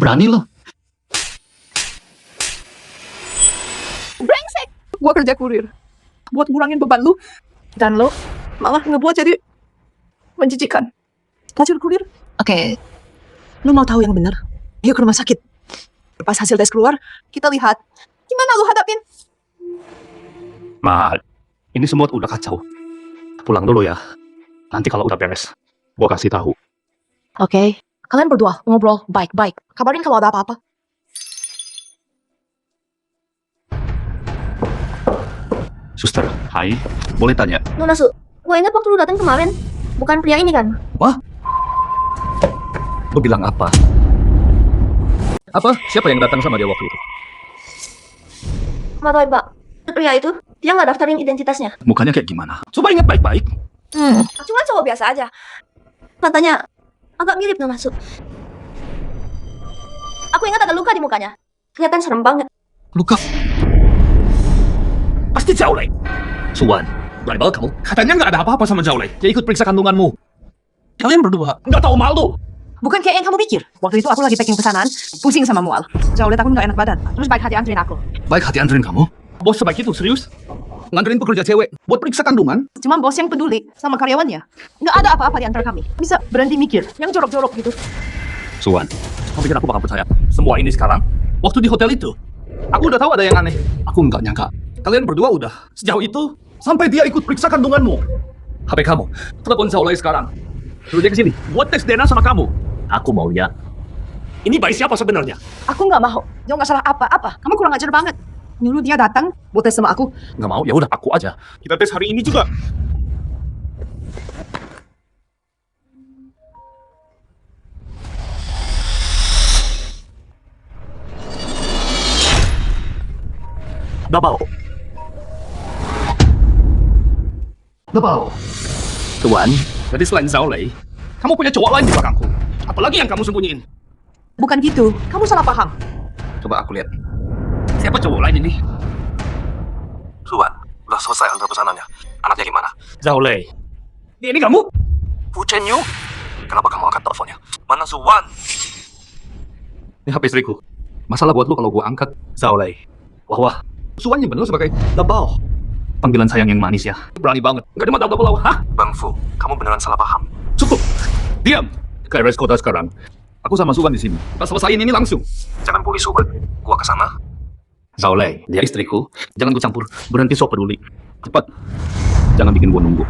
Berani loh. Brengsek. Gua kerja kurir buat ngurangin beban lu, dan lo malah ngebuat jadi menjijikan. Pelacur kurir. Oke. Lu mau tahu yang benar? Ayo ke rumah sakit. Pas hasil tes keluar, kita lihat gimana lu hadapin. Ma, ini semua udah kacau. Pulang dulu ya. Nanti kalau udah beres, gua kasih tahu. Oke. Kalian berdua ngobrol baik-baik. Kabarin kalau ada apa-apa. Suster, hai. Boleh tanya? Nona Su, gue ingat waktu lu datang kemarin. Bukan pria ini kan? Lu bilang apa? Apa? Siapa yang datang sama dia waktu itu? Matoy, Pak. Pria itu, dia nggak daftarin identitasnya. Mukanya kayak gimana? Coba ingat baik-baik. Cuma cowok biasa aja. Katanya agak mirip Nona Su. Aku ingat ada luka di mukanya. Kelihatan serem banget. Luka. Pasti Zaule. Suwan, berani banget kamu. Katanya nggak ada apa-apa sama Zaule. Dia ikut periksa kandunganmu. Kalian berdua Nggak tahu malu. Bukan kayak yang kamu pikir. Waktu itu aku lagi packing pesanan, pusing sama mual. Jauh takut nggak enak badan. Terus baik hati anterin aku. Baik hati anterin kamu. Bos sebaik itu, serius? nganterin pekerja cewek buat periksa kandungan. Cuma bos yang peduli sama karyawannya. Nggak ada apa-apa di antara kami. Bisa berhenti mikir yang jorok-jorok gitu. Suwan, Kamu pikir aku bakal percaya semua ini sekarang? Waktu di hotel itu, Aku udah tahu ada yang aneh. aku nggak nyangka. Kalian berdua udah sejauh itu, sampai dia ikut periksa kandunganmu. HP kamu, telepon Zaulay sekarang. Suruh dia ke sini, buat tes DNA sama kamu. Aku mau lihat. Ini bayi siapa sebenarnya? Aku nggak mau. Dia nggak salah apa-apa. Kamu kurang ajar banget. Nyuruh dia datang buat tes sama aku. Nggak mau, ya udah aku aja. Kita tes hari ini juga. Double. Tuan, jadi selain Zaulay, kamu punya cowok lain di belakangku. Apalagi yang kamu sembunyiin? Bukan gitu. Kamu salah paham. Coba aku lihat. Siapa cowok lain ini? Suwan, udah selesai antar pesanannya. Anaknya gimana? Zaulay. Ini kamu? Fu Chenyu? Kenapa kamu angkat teleponnya? Mana Suwan? Ini HP istriku. Masalah buat lu kalau gua angkat Zaulay. Wah, Suwan nyimpen lu sebagai double. Panggilan sayang yang manis ya. Berani banget. Gak ada mata double. Hah? Bang Fu, kamu beneran salah paham. Cukup. Diam. Ke RS Kota sekarang. Aku sama Suwan di sini. Kita selesaiin ini langsung. Jangan bully Suwan. Gua kesana. Zaulay, dia istriku. Jangan ku campur. Berhenti sok peduli. Cepat. Jangan bikin gua nunggu.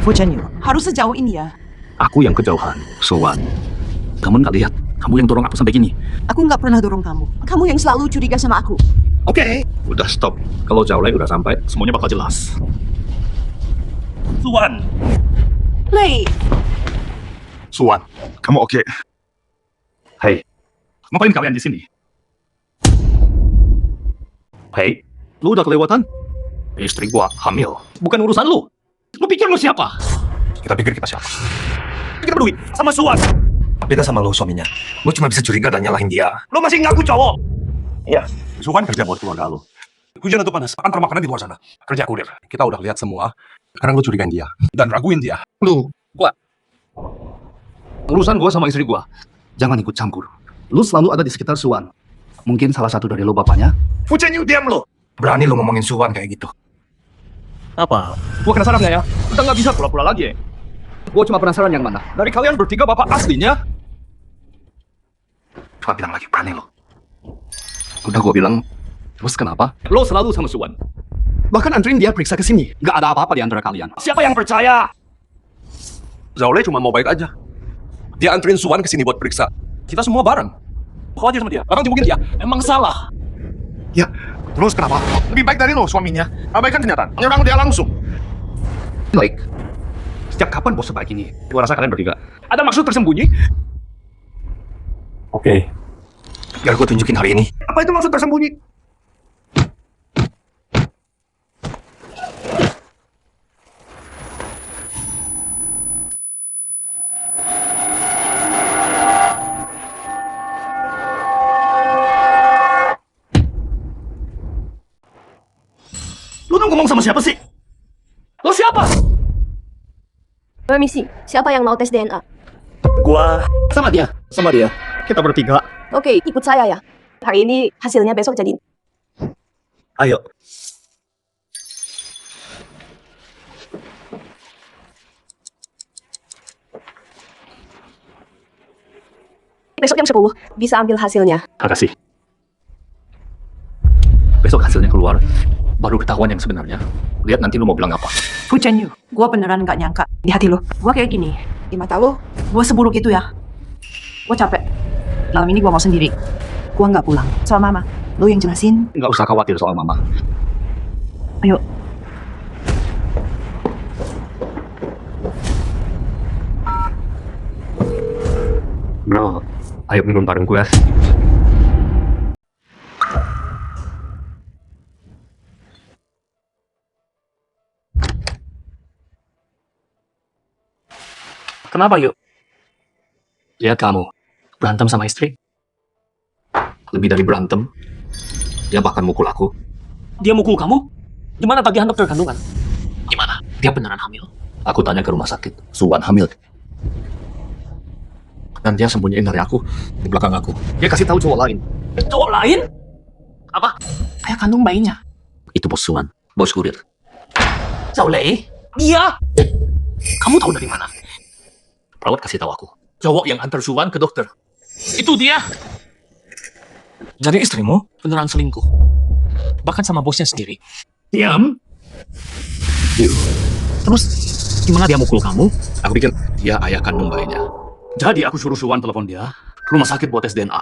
Fu Chenyu, harus sejauh ini ya. Aku yang kejauhan. Suwan. Kamu nggak lihat? Kamu yang dorong aku sampai gini. Aku nggak pernah dorong kamu. Kamu yang selalu curiga sama aku. Oke. Udah stop. Kalau Zaulay udah sampai, semuanya bakal jelas. Suwan. Lei, Suwan, kamu oke? Hei. Ngapain kalian di sini? Hei. Lu udah kelewatan? Istri gua hamil. Bukan urusan lu. Lu pikir lu siapa? Kita pikir kita siapa? Kita peduli sama Suwan. Beda sama lo suaminya. Lo cuma bisa curiga dan nyalahin dia. Lo masih ngaku cowok. Suwan kerja buat keluarga lo. Hujan atau panas, antar makanan di luar sana. Kerja kurir. Kita udah lihat semua. Sekarang lo curigain dia. Dan raguin dia. Lu, urusan gua sama istri gua. Jangan ikut campur. Lu selalu ada di sekitar Suwan. Mungkin salah satu dari lu bapaknya. Fucenyu, diam lo. Berani lo ngomongin Suwan kayak gitu. Apa? Gua penasaran nggak ya? Udah nggak bisa pura-pura lagi ya. Gua cuma penasaran yang mana. Dari kalian bertiga bapak aslinya? Coba bilang lagi, berani lo. Udah gua bilang. Terus kenapa? Lo selalu sama Suwan. Bahkan anterin dia periksa ke sini. Nggak ada apa-apa di antara kalian. Siapa yang percaya? Zaule cuma mau baik aja. Dia anterin Suwan ke sini buat periksa. Kita semua bareng. Khawatir sama dia. Orang timbungin dia. Emang salah. Ya, terus kenapa? Lebih baik dari lo suaminya. Abaikan kenyataan. Menyerang dia langsung. Baik. Sejak kapan bos sebaik ini? Gua rasa kalian bertiga ada maksud tersembunyi. Oke. Biar gue tunjukin hari ini. Apa itu maksud tersembunyi? Lu tuh ngomong sama siapa sih? Lo siapa? Permisi, siapa yang mau tes DNA? Gua Sama dia. Sama dia. Kita bertiga. Oke, ikut saya ya. Hari ini hasilnya besok jadi. ayo. Besok jam 10 bisa ambil hasilnya. Makasih. Besok hasilnya keluar, baru ketahuan yang sebenarnya. Lihat nanti lu mau bilang apa. Fucenyu, gua beneran gak nyangka di hati lo. Gua kayak gini, di mata lo, gua seburuk itu ya. Gua capek. Malam ini gua mau sendiri. Gua nggak pulang. Soal mama, lo yang jelasin. Nggak usah khawatir soal mama. Ayo. Bro, ayo minum bareng gue. Kenapa yuk? Lihat kamu, berantem sama istri. Lebih dari berantem, dia bahkan mukul aku. Dia mukul kamu? Gimana tagihan dokter kandungan? Gimana? Dia beneran hamil? Aku tanya ke rumah sakit, Suwan hamil. Dan dia sembunyiin dari aku, di belakang aku. Dia kasih tahu cowok lain. Cowok lain? Apa? Ayah kandung bayinya? Itu bos Suwan, bos kurir. Zaule? Dia? Kamu tahu dari mana? Perawat kasih tahu aku. Cowok yang antar Suwan ke dokter. Itu dia. Jadi istrimu beneran selingkuh. Bahkan sama bosnya sendiri. Diam. Terus gimana dia mukul kamu? Aku pikir dia ayah kandung bayinya. Jadi aku suruh Suwan telepon dia ke rumah sakit buat tes DNA.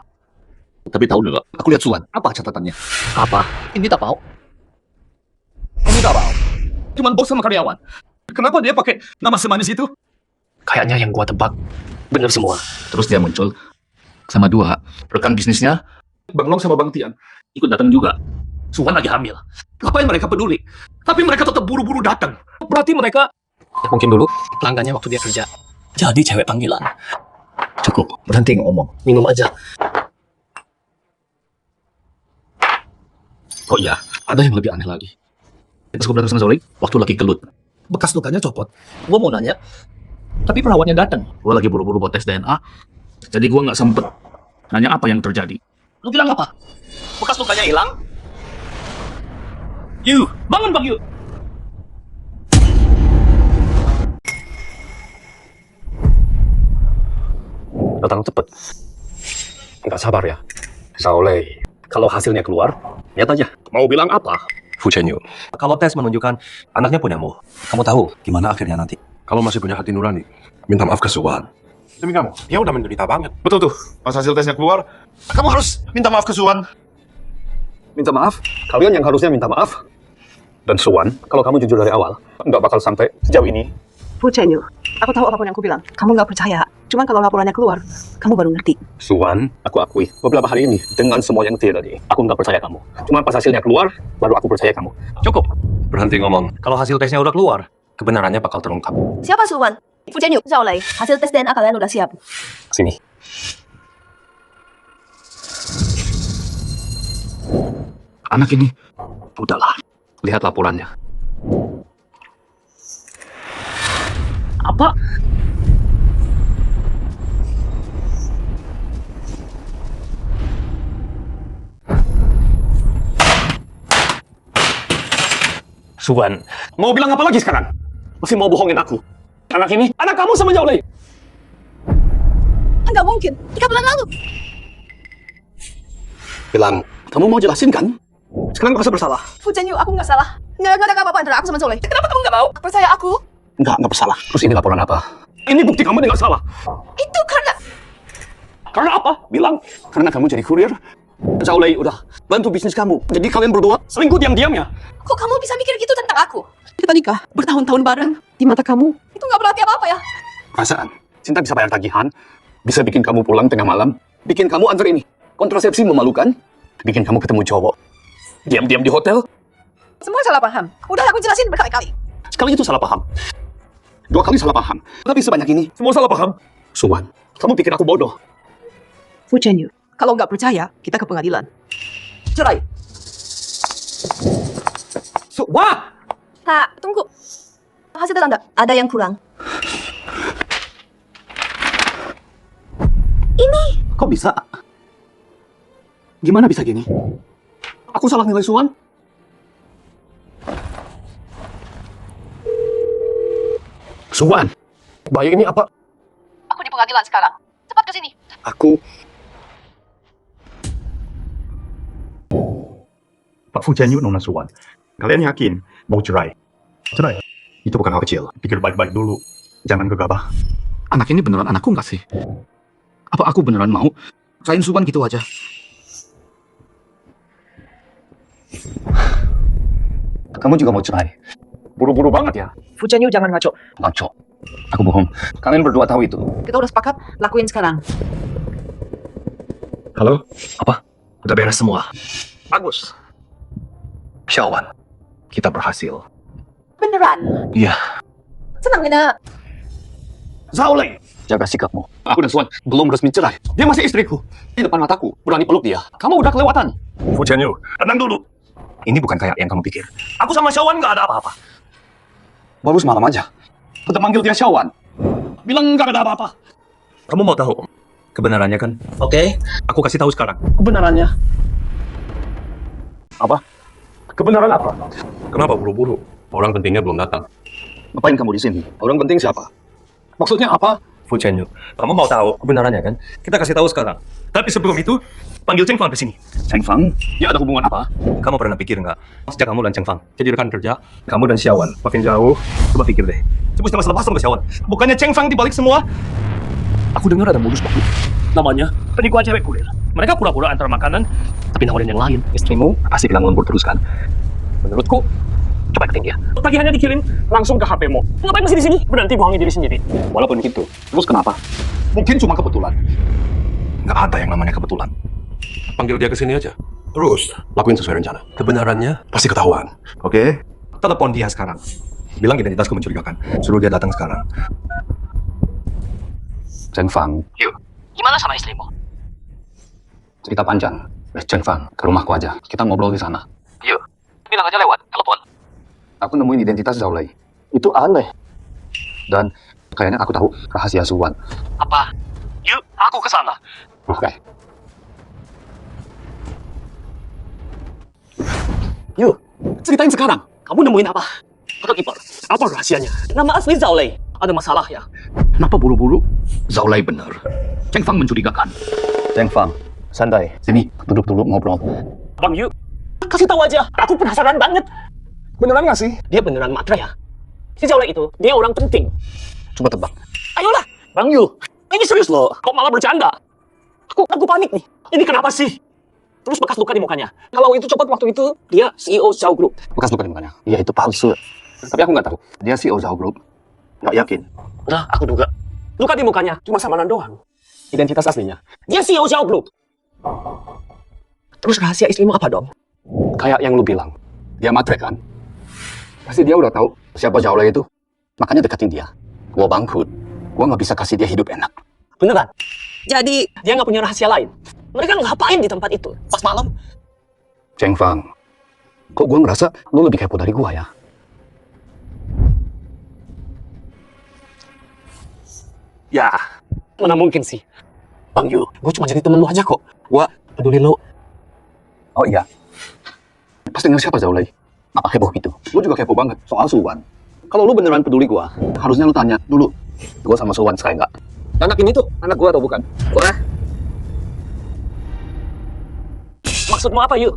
Tapi tahu nggak? Aku lihat Suwan. Apa catatannya? Apa? Ini tak mau. Ini tak mau. Cuman bos sama karyawan. Kenapa dia pakai nama semanis itu? Kayaknya yang gua tebak bener semua. Terus dia muncul sama dua rekan bisnisnya, Bang Long sama Bang Tian. Ikut datang juga. Suwan lagi hamil. Ngapain mereka peduli? Tapi mereka tetap buru-buru datang. Berarti mereka mungkin dulu pelanggannya waktu dia kerja. Jadi cewek panggilan. Cukup, berhenti ngomong. Minum aja. Oh iya, ada yang lebih aneh lagi. Pas gue berantem sama Zolik, waktu lagi kelut. Bekas lukanya copot. Gue mau nanya, tapi perawatnya datang. Gue lagi buru-buru buat tes DNA, jadi gue nggak sempet nanya apa yang terjadi. Lu bilang apa? Bekas lukanya hilang? Yu, bangun Bang Yu. Datang cepet. Nggak sabar ya. Zaule, kalau hasilnya keluar, lihat aja. Mau bilang apa? Fucenyu, kalau tes menunjukkan anaknya punyamu, kamu tahu gimana akhirnya nanti? Kalau masih punya hati nurani, minta maaf ke Suwan. Demi kamu, dia udah menderita banget. Betul tuh. Pas hasil tesnya keluar, kamu harus minta maaf ke Suwan. Minta maaf? Kalian yang harusnya minta maaf. Dan Suwan, kalau kamu jujur dari awal, nggak bakal sampai sejauh ini. Fucenyu, aku tahu apapun yang aku bilang. Kamu nggak percaya. Cuman kalau laporannya keluar, kamu baru ngerti. Suwan, aku akui, beberapa hari ini dengan semua yang terjadi, aku nggak percaya kamu. Cuma pas hasilnya keluar, baru aku percaya kamu. Cukup. Berhenti ngomong. Kalau hasil tesnya udah keluar, kebenarannya bakal terungkap. Siapa Suwan? Fu Jianyu, Zhao Lei. Hasil tes DNA kalian udah siap. Sini. Anak ini, udahlah. Lihat laporannya. Apa? Suwan, mau bilang apa lagi sekarang? Masih mau bohongin aku? Anak ini, anak kamu sama Zhao Lei. Enggak mungkin. 3 bulan lalu. Bilang, kamu mau jelasin kan? Sekarang merasa bersalah. Fu Jianyu, aku nggak salah. Nggak ada apa-apa antara aku sama Zhao Lei. Kenapa kamu nggak mau? Percaya aku. Nggak bersalah. Terus ini laporan apa? Ini bukti kamu nggak salah. Itu karena... Karena apa? Bilang. Karena kamu jadi kurir. Zhao Lei udah bantu bisnis kamu. Jadi kalian berdua selingkuh diam-diamnya. Kok kamu bisa mikir gitu tentang aku? Kita nikah bertahun-tahun bareng. Di mata kamu, Itu nggak berarti apa-apa ya. Perasaan, cinta bisa bayar tagihan, bisa bikin kamu pulang tengah malam, bikin kamu antar ini. Kontrasepsi memalukan, bikin kamu ketemu cowok. Diam-diam di hotel. Semua salah paham. Udah aku jelasin berkali-kali. Sekali itu salah paham. 2 kali salah paham. Tapi sebanyak ini, semua salah paham. Suwan, kamu pikir aku bodoh? Fu Jianyu, kalau nggak percaya, kita ke pengadilan. Cerai. Wah! Tak, tunggu. Hasil tes Anda ada yang kurang. Kok bisa? Gimana bisa gini? Aku salah nilai Suwan? Suwan, bayi ini apa? Aku di pengadilan sekarang. Cepat ke sini. Aku... Pak Fu Jianyu, Nona Suwan. Kalian yakin mau cerai? Cerai? Itu bukan hal kecil. Pikir baik-baik dulu. Jangan gegabah. Anak ini beneran anakku nggak sih? Apa aku beneran mau? Rain Suwan gitu aja. Kamu juga mau cerai? Buru-buru banget ya? Fu Jianyu, jangan ngaco. Ngaco. Aku bohong. Kalian berdua tahu itu. Kita udah sepakat, lakuin sekarang. Halo? Apa? Udah beres semua. Bagus. Xiaowan, kita berhasil. Beneran. Iya. Senang, Nina. Zhao Lei, jaga sikapmu. Aku dan Suwan belum resmi cerai. Dia masih istriku. Di depan mataku, berani peluk dia. Kamu udah kelewatan. Fu Jianyu, tenang dulu. Ini bukan kayak yang kamu pikir. Aku sama Xiaowan nggak ada apa-apa. Baru semalam aja. Tetap manggil dia Xiaowan. Bilang nggak ada apa-apa. Kamu mau tahu kebenarannya kan? Oke. Aku kasih tahu sekarang. Kebenarannya. Apa? Kebenaran apa? Kenapa buru-buru? Orang pentingnya belum datang. Ngapain kamu di sini? Orang penting siapa? Maksudnya apa? Fu Jianyu, kamu mau tahu kebenarannya kan? Kita kasih tahu sekarang. Tapi sebelum itu, panggil Cheng Fang ke sini. Cheng Fang? Dia ada hubungan apa? Kamu pernah pikir nggak? Sejak kamu dan Cheng Fang jadi rekan kerja, kamu dan Xiaowan makin jauh. Coba pikir deh. Coba sama lepas sama Xiaowan. Bukannya Cheng Fang dibalik semua? Aku dengar ada modus baru. Namanya penipuan cewek kurir. Mereka pura-pura antar makanan, tapi nawarin yang lain. Istrimu pasti bilang lembur terus kan? Menurutku, coba ikutin dia. Tagihannya dikirim langsung ke HP-mu. Ngapain masih di sini? Berhenti bohongin diri sendiri. Walaupun gitu, terus kenapa? Mungkin cuma kebetulan. Nggak ada yang namanya kebetulan. Panggil dia ke sini aja. Terus, lakuin sesuai rencana. Kebenarannya pasti ketahuan. Oke? Telepon dia sekarang. Bilang identitasku mencurigakan. Suruh dia datang sekarang. Cheng Fang, Yuk, gimana sama istrimu? cerita panjang. Cheng Fang, ke rumahku aja. Kita ngobrol di sana. Yuk, bilang aja lewat telepon. Aku nemuin identitas Zhao Lei. Itu aneh. Dan kayaknya aku tahu rahasia Suwan. Apa? Yuk, aku ke sana. Oke. Yuk, ceritain sekarang. Kamu nemuin apa? Kakak ipar, Apa rahasianya? nama asli Zhao Lei. Ada masalah ya? Kenapa buru-buru? Zhao Lei benar. Cheng Fang mencurigakan. Cheng Fang, santai. Sini, duduk dulu ngobrol. Bang Yu, kasih tahu aja. Aku penasaran banget. Beneran nggak sih? Dia beneran matre ya? Si Zhao Lei itu, dia orang penting. Coba tebak. Ayolah, Bang Yu. Ini serius loh. Kok malah bercanda? Aku panik nih. Ini kenapa sih? Terus bekas luka di mukanya. Kalau itu cepat waktu itu, dia CEO Zhao Group. Bekas luka di mukanya. Iya, itu palsu. Tapi aku nggak tahu. Dia CEO Zhao Group. Nggak yakin. Nah, aku duga. Luka di mukanya cuma samaran doang. Identitas aslinya, dia Xiao Xiaoblue. Terus rahasia istrimu apa dong? Kayak yang lu bilang, dia matre kan? Pasti dia udah tahu siapa Xiaolei itu. Makanya deketin dia. Gua bangkrut, gua nggak bisa kasih dia hidup enak. Beneran? Jadi, Dia nggak punya rahasia lain. Mereka ngapain di tempat itu pas malam? Cheng Fang, kok gua ngerasa lu lebih kepo dari gua ya? Ya, mana mungkin sih. Bang Yu, gue cuma jadi temen lu aja kok. Gua peduli lu. Oh iya. Pas denger siapa Xiaolei? Apa heboh gitu? Lu juga kepo banget soal Suwan. Kalau lu beneran peduli gua, harusnya lu tanya dulu. Gua sama Suwan sekali nggak? Anak ini tuh anak gua atau bukan? Wah, Maksudmu apa, Yu?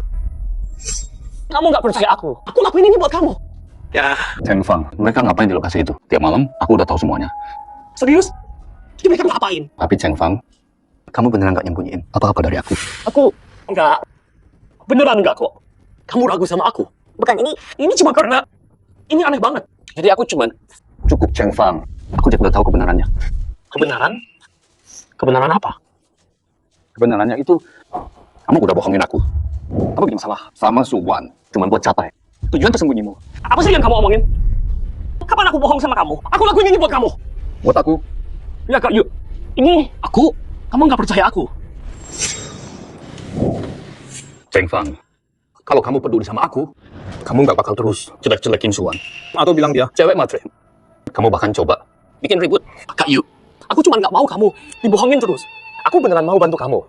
Kamu nggak percaya aku? Aku lakuin ini buat kamu. Ya, Cheng Fang, mereka ngapain di lokasi itu? Tiap malam, aku udah tahu semuanya. serius? Jadi mereka ngapain? Tapi Cheng Fang, kamu beneran nggak nyembunyiin apa-apa dari aku? Aku enggak. Beneran enggak kok. Kamu ragu sama aku? Bukan Ini cuma karena ini aneh banget. Jadi aku cuman Cukup Cheng Fang, aku udah tahu kebenarannya. kebenaran. Kebenaran apa? Kebenarannya itu, kamu udah bohongin aku. Kamu bikin masalah sama Suwan, cuma buat capai tujuan tersembunyimu. Apa sih yang kamu omongin? Kapan aku bohong sama kamu? Aku lakuin ini buat kamu. Buat aku, Ya Kak Yu, ini aku. Kamu nggak percaya aku? Cheng Fang, kalau kamu peduli sama aku, kamu nggak bakal terus jelek-jelekin Suwan. Atau bilang dia cewek matre. Kamu bahkan coba bikin ribut. Kak Yu, aku cuma nggak mau kamu dibohongin terus. Aku beneran mau bantu kamu.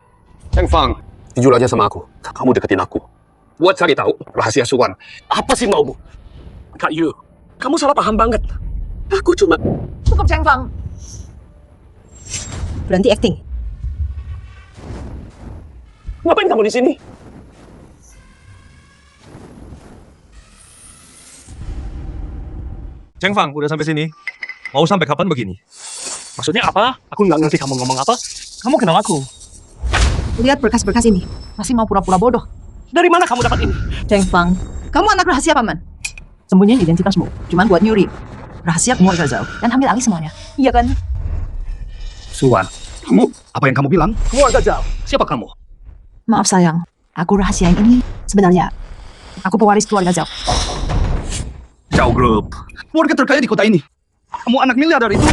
Cheng Fang, jujur aja sama aku. Kamu deketin aku. Buat cari tahu rahasia Suwan. Apa sih maumu? Kak Yu, kamu salah paham banget. Aku cuma... Cukup, Cheng Fang. Berhenti acting. Ngapain kamu di sini? Cheng Fang, udah sampai sini. Mau sampai kapan begini? Maksudnya apa? Aku nggak ngerti kamu ngomong apa. Kamu kenal aku? Lihat berkas-berkas ini. Masih mau pura-pura bodoh. Dari mana kamu dapat ini? Cheng Fang, kamu anak rahasia paman. Sembunyiin identitasmu, cuman buat nyuri. Rahasia keluarga Zhao dan ambil alih semuanya. Iya kan? Suwan, kamu apa yang kamu bilang? Keluarga Zhao. Siapa kamu? Maaf sayang, aku rahasiain ini sebenarnya. Aku pewaris keluarga Zhao. Zhao Group, keluarga terkaya di kota ini. Kamu anak miliarder itu.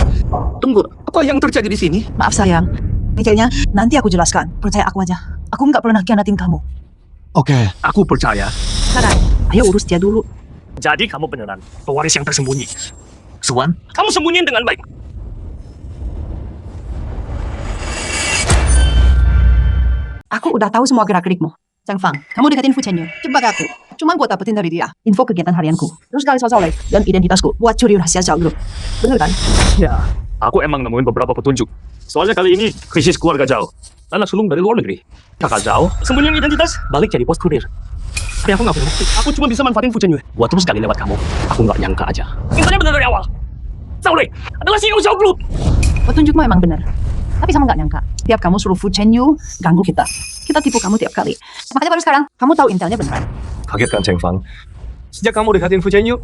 Tunggu, apa yang terjadi di sini? Maaf sayang, detailnya nanti aku jelaskan. Percaya aku aja. Aku nggak pernah khianatin kamu. Oke, aku percaya. Sekarang, ayo urus dia dulu. Jadi kamu beneran pewaris yang tersembunyi. Suwan, kamu sembunyiin dengan baik. Aku udah tahu semua gerak-gerikmu. Cheng Fang, kamu deketin Fu Chenyu. Coba aku. Cuma buat dapetin dari dia info kegiatan harianku. Terus kali soal Soleh dan identitasku buat curi rahasia Zhao Group. Bener kan? Ya, aku emang nemuin beberapa petunjuk. Soalnya kali ini krisis keluarga Zhao. Anak sulung dari luar negeri. Kakak Zhao sembunyiin identitas, balik jadi pos kurir. Tapi aku nggak punya bukti. Aku cuma bisa manfaatin Fu Chenyu. Buat terus kali lewat kamu. Aku nggak nyangka aja. Infonya benar dari awal. Zhao Lei adalah CEO Zhao Group. Petunjukmu emang bener. Tapi sama nggak nyangka. Tiap kamu suruh Fu Chenyu ganggu kita. Kita tipu kamu tiap kali. Makanya baru sekarang kamu tahu intelnya beneran. Kaget kan Cheng Fang? Sejak kamu dekatin Fu Chenyu,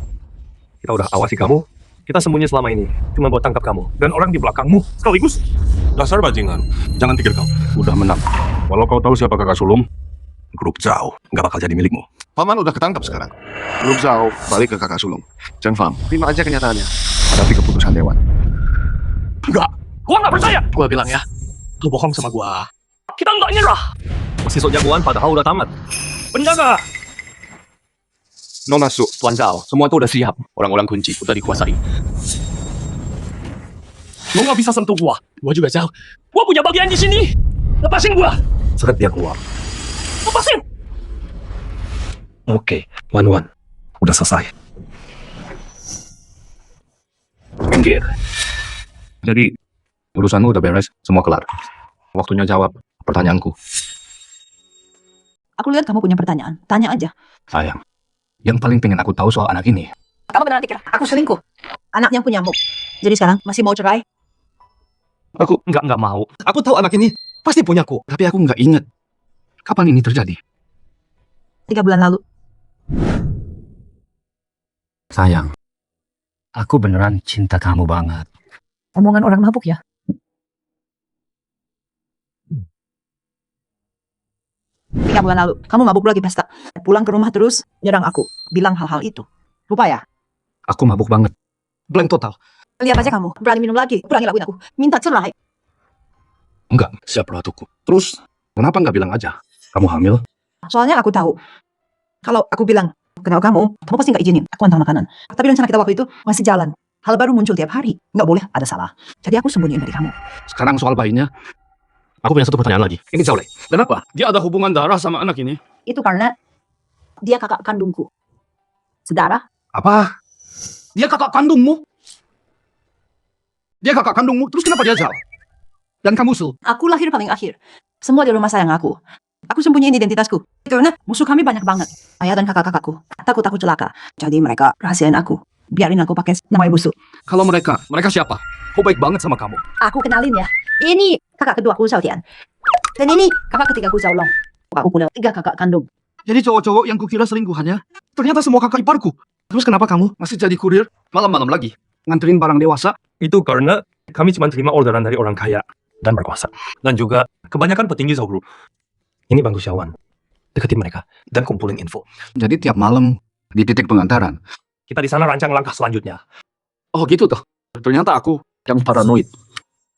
kita udah awasi kamu. Kita sembunyi selama ini, cuma buat tangkap kamu. Dan orang di belakangmu, sekaligus. Dasar bajingan. Jangan pikir kau udah menang. Walau kau tahu siapa kakak sulung, grup Zhao nggak bakal jadi milikmu. Paman udah ketangkap sekarang. Grup Zhao balik ke kakak sulung. Cheng Fang, terima aja kenyataannya. Tapi keputusan Dewan. Enggak, gua nggak percaya. Gua bilang ya, lu bohong sama gua. Kita nggak nyerah. Masih sok jagoan padahal udah tamat. Penjaga, Nona Su, Tuan Zhao, semua itu udah siap. Orang-orang kunci udah dikuasai. lu nggak bisa sentuh gua. Gua juga Zhao. Gua punya bagian di sini. Lepasin gua. Seret dia keluar. Lepasin. Oke, Wan. Udah selesai. minggir. Jadi, Urusanmu udah beres, semua kelar. Waktunya jawab pertanyaanku. Aku lihat kamu punya pertanyaan. Tanya aja. Sayang, yang paling pengen aku tahu soal anak ini. Kamu beneran pikir aku selingkuh? Anak yang punya Jadi sekarang masih mau cerai? aku nggak mau. Aku tahu anak ini pasti punyaku. Tapi aku nggak inget kapan ini terjadi. 3 bulan lalu. Sayang, aku beneran cinta kamu banget. Omongan orang mabuk ya? 3 bulan lalu, kamu mabuk lagi pesta. Pulang ke rumah terus, nyerang aku. Bilang hal-hal itu. Lupa ya? Aku mabuk banget. Blank total. Lihat aja kamu, berani minum lagi. Berani lakuin aku. Minta cerai. Enggak, siap ratuku. Terus, kenapa nggak bilang aja? Kamu hamil? Soalnya aku tahu. Kalau aku bilang, kenal kamu pasti nggak izinin. Aku antar makanan. Tapi rencana kita waktu itu masih jalan. Hal baru muncul tiap hari. Nggak boleh ada salah. Jadi aku sembunyiin dari kamu. Sekarang soal bayinya, aku punya satu pertanyaan lagi. Ini Sauleh. Kenapa? Dia ada hubungan darah sama anak ini. Itu karena dia kakak kandungku. Saudara, Apa? Dia kakak kandungmu? Dia kakak kandungmu, terus kenapa dia jauh? Dan kamu Sul? aku lahir paling akhir. Semua di rumah sayang aku. Aku sembunyiin identitasku. Karena musuh kami banyak banget. Ayah dan kakak-kakakku. Takut aku celaka. Jadi mereka rahasiain aku. Biarin aku pakai nama ibu Su. Kalau mereka siapa? Kok baik banget sama kamu? Aku kenalin ya. Ini kakak keduaku Xiaotian. Dan ini kakak ketigaku Xiaolong. Aku punya 3 kakak kandung. Jadi cowok-cowok yang kukira selingkuhannya, ternyata semua kakak iparku. Terus kenapa kamu masih jadi kurir malam-malam lagi? Nganterin barang dewasa? Itu karena kami cuma terima orderan dari orang kaya dan berkuasa. Dan juga kebanyakan petinggi Zhou Group. Ini bantu Xiaowan. Deketin mereka dan kumpulin info. Jadi tiap malam di titik pengantaran. Kita di sana rancang langkah selanjutnya. Oh gitu toh. Ternyata aku yang paranoid.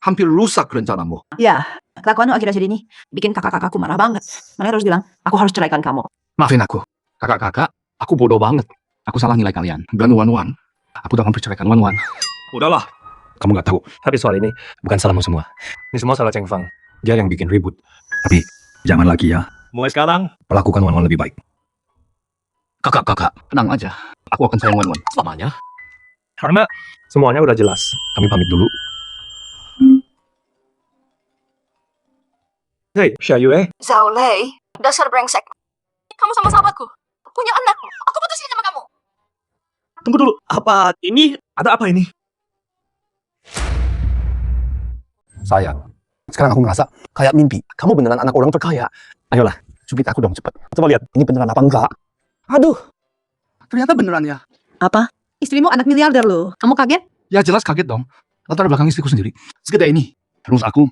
Hampir rusak rencanamu. Ya, kelakuanmu akhir-akhir ini bikin kakak-kakakku marah banget. Mereka terus bilang, aku harus ceraikan kamu. Maafin aku. Kakak-kakak, aku bodoh banget. Aku salah nilai kalian. Dan Wan-Wan, aku udah hampir ceraikan Wan-Wan. Udahlah. Kamu nggak tahu. Tapi soal ini bukan salahmu semua. Ini semua salah Cheng Fang. Dia yang bikin ribut. Tapi, jangan lagi ya. Mulai sekarang, Perlakukan Wan-Wan lebih baik. Kakak-kakak, tenang aja. Aku akan sayang Wan-Wan selamanya. karena semuanya udah jelas. Kami pamit dulu. Hei, Xia Yue. Zhao Lei, dasar brengsek. Kamu sama sahabatku. Punya anak. Aku putusin sama kamu. Tunggu dulu. Apa ini? Ada apa ini? Sayang, sekarang aku ngerasa kayak mimpi. Kamu beneran anak orang terkaya. Ayolah, cubit aku dong cepet. Coba lihat, ini beneran apa enggak? Aduh, Ternyata beneran ya. Apa? Istrimu anak miliarder loh. Kamu kaget? Ya jelas kaget dong. Latar belakang istriku sendiri. Segede ini. Terus aku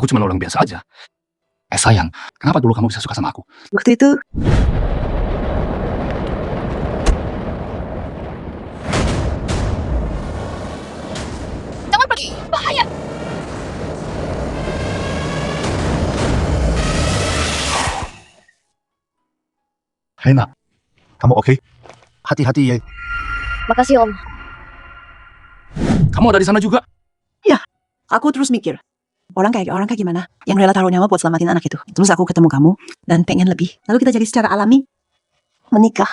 cuma orang biasa aja. Sayang, kenapa dulu kamu bisa suka sama aku? Waktu itu, Jangan pergi. Bahaya. Hei nak, kamu oke? Hati-hati ya. Makasih Om. Kamu ada di sana juga? aku terus mikir. Orang kayak gimana? Yang rela taruh nyawa buat selamatin anak itu. Terus aku ketemu kamu dan pengen lebih. Lalu kita jadi secara alami menikah.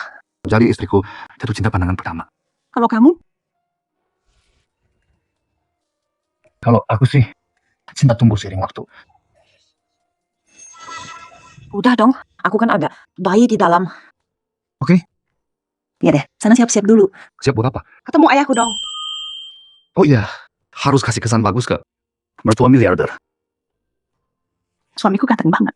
Jadi istriku jatuh cinta pandangan pertama. Kalau kamu? Kalau aku sih, cinta tumbuh seiring waktu. Udah dong. Aku kan ada bayi di dalam. Oke. Ya deh, sana siap-siap dulu. Siap buat apa? Ketemu ayahku dong. Oh iya, harus kasih kesan bagus ke mertua miliarder. Suamiku ganteng banget.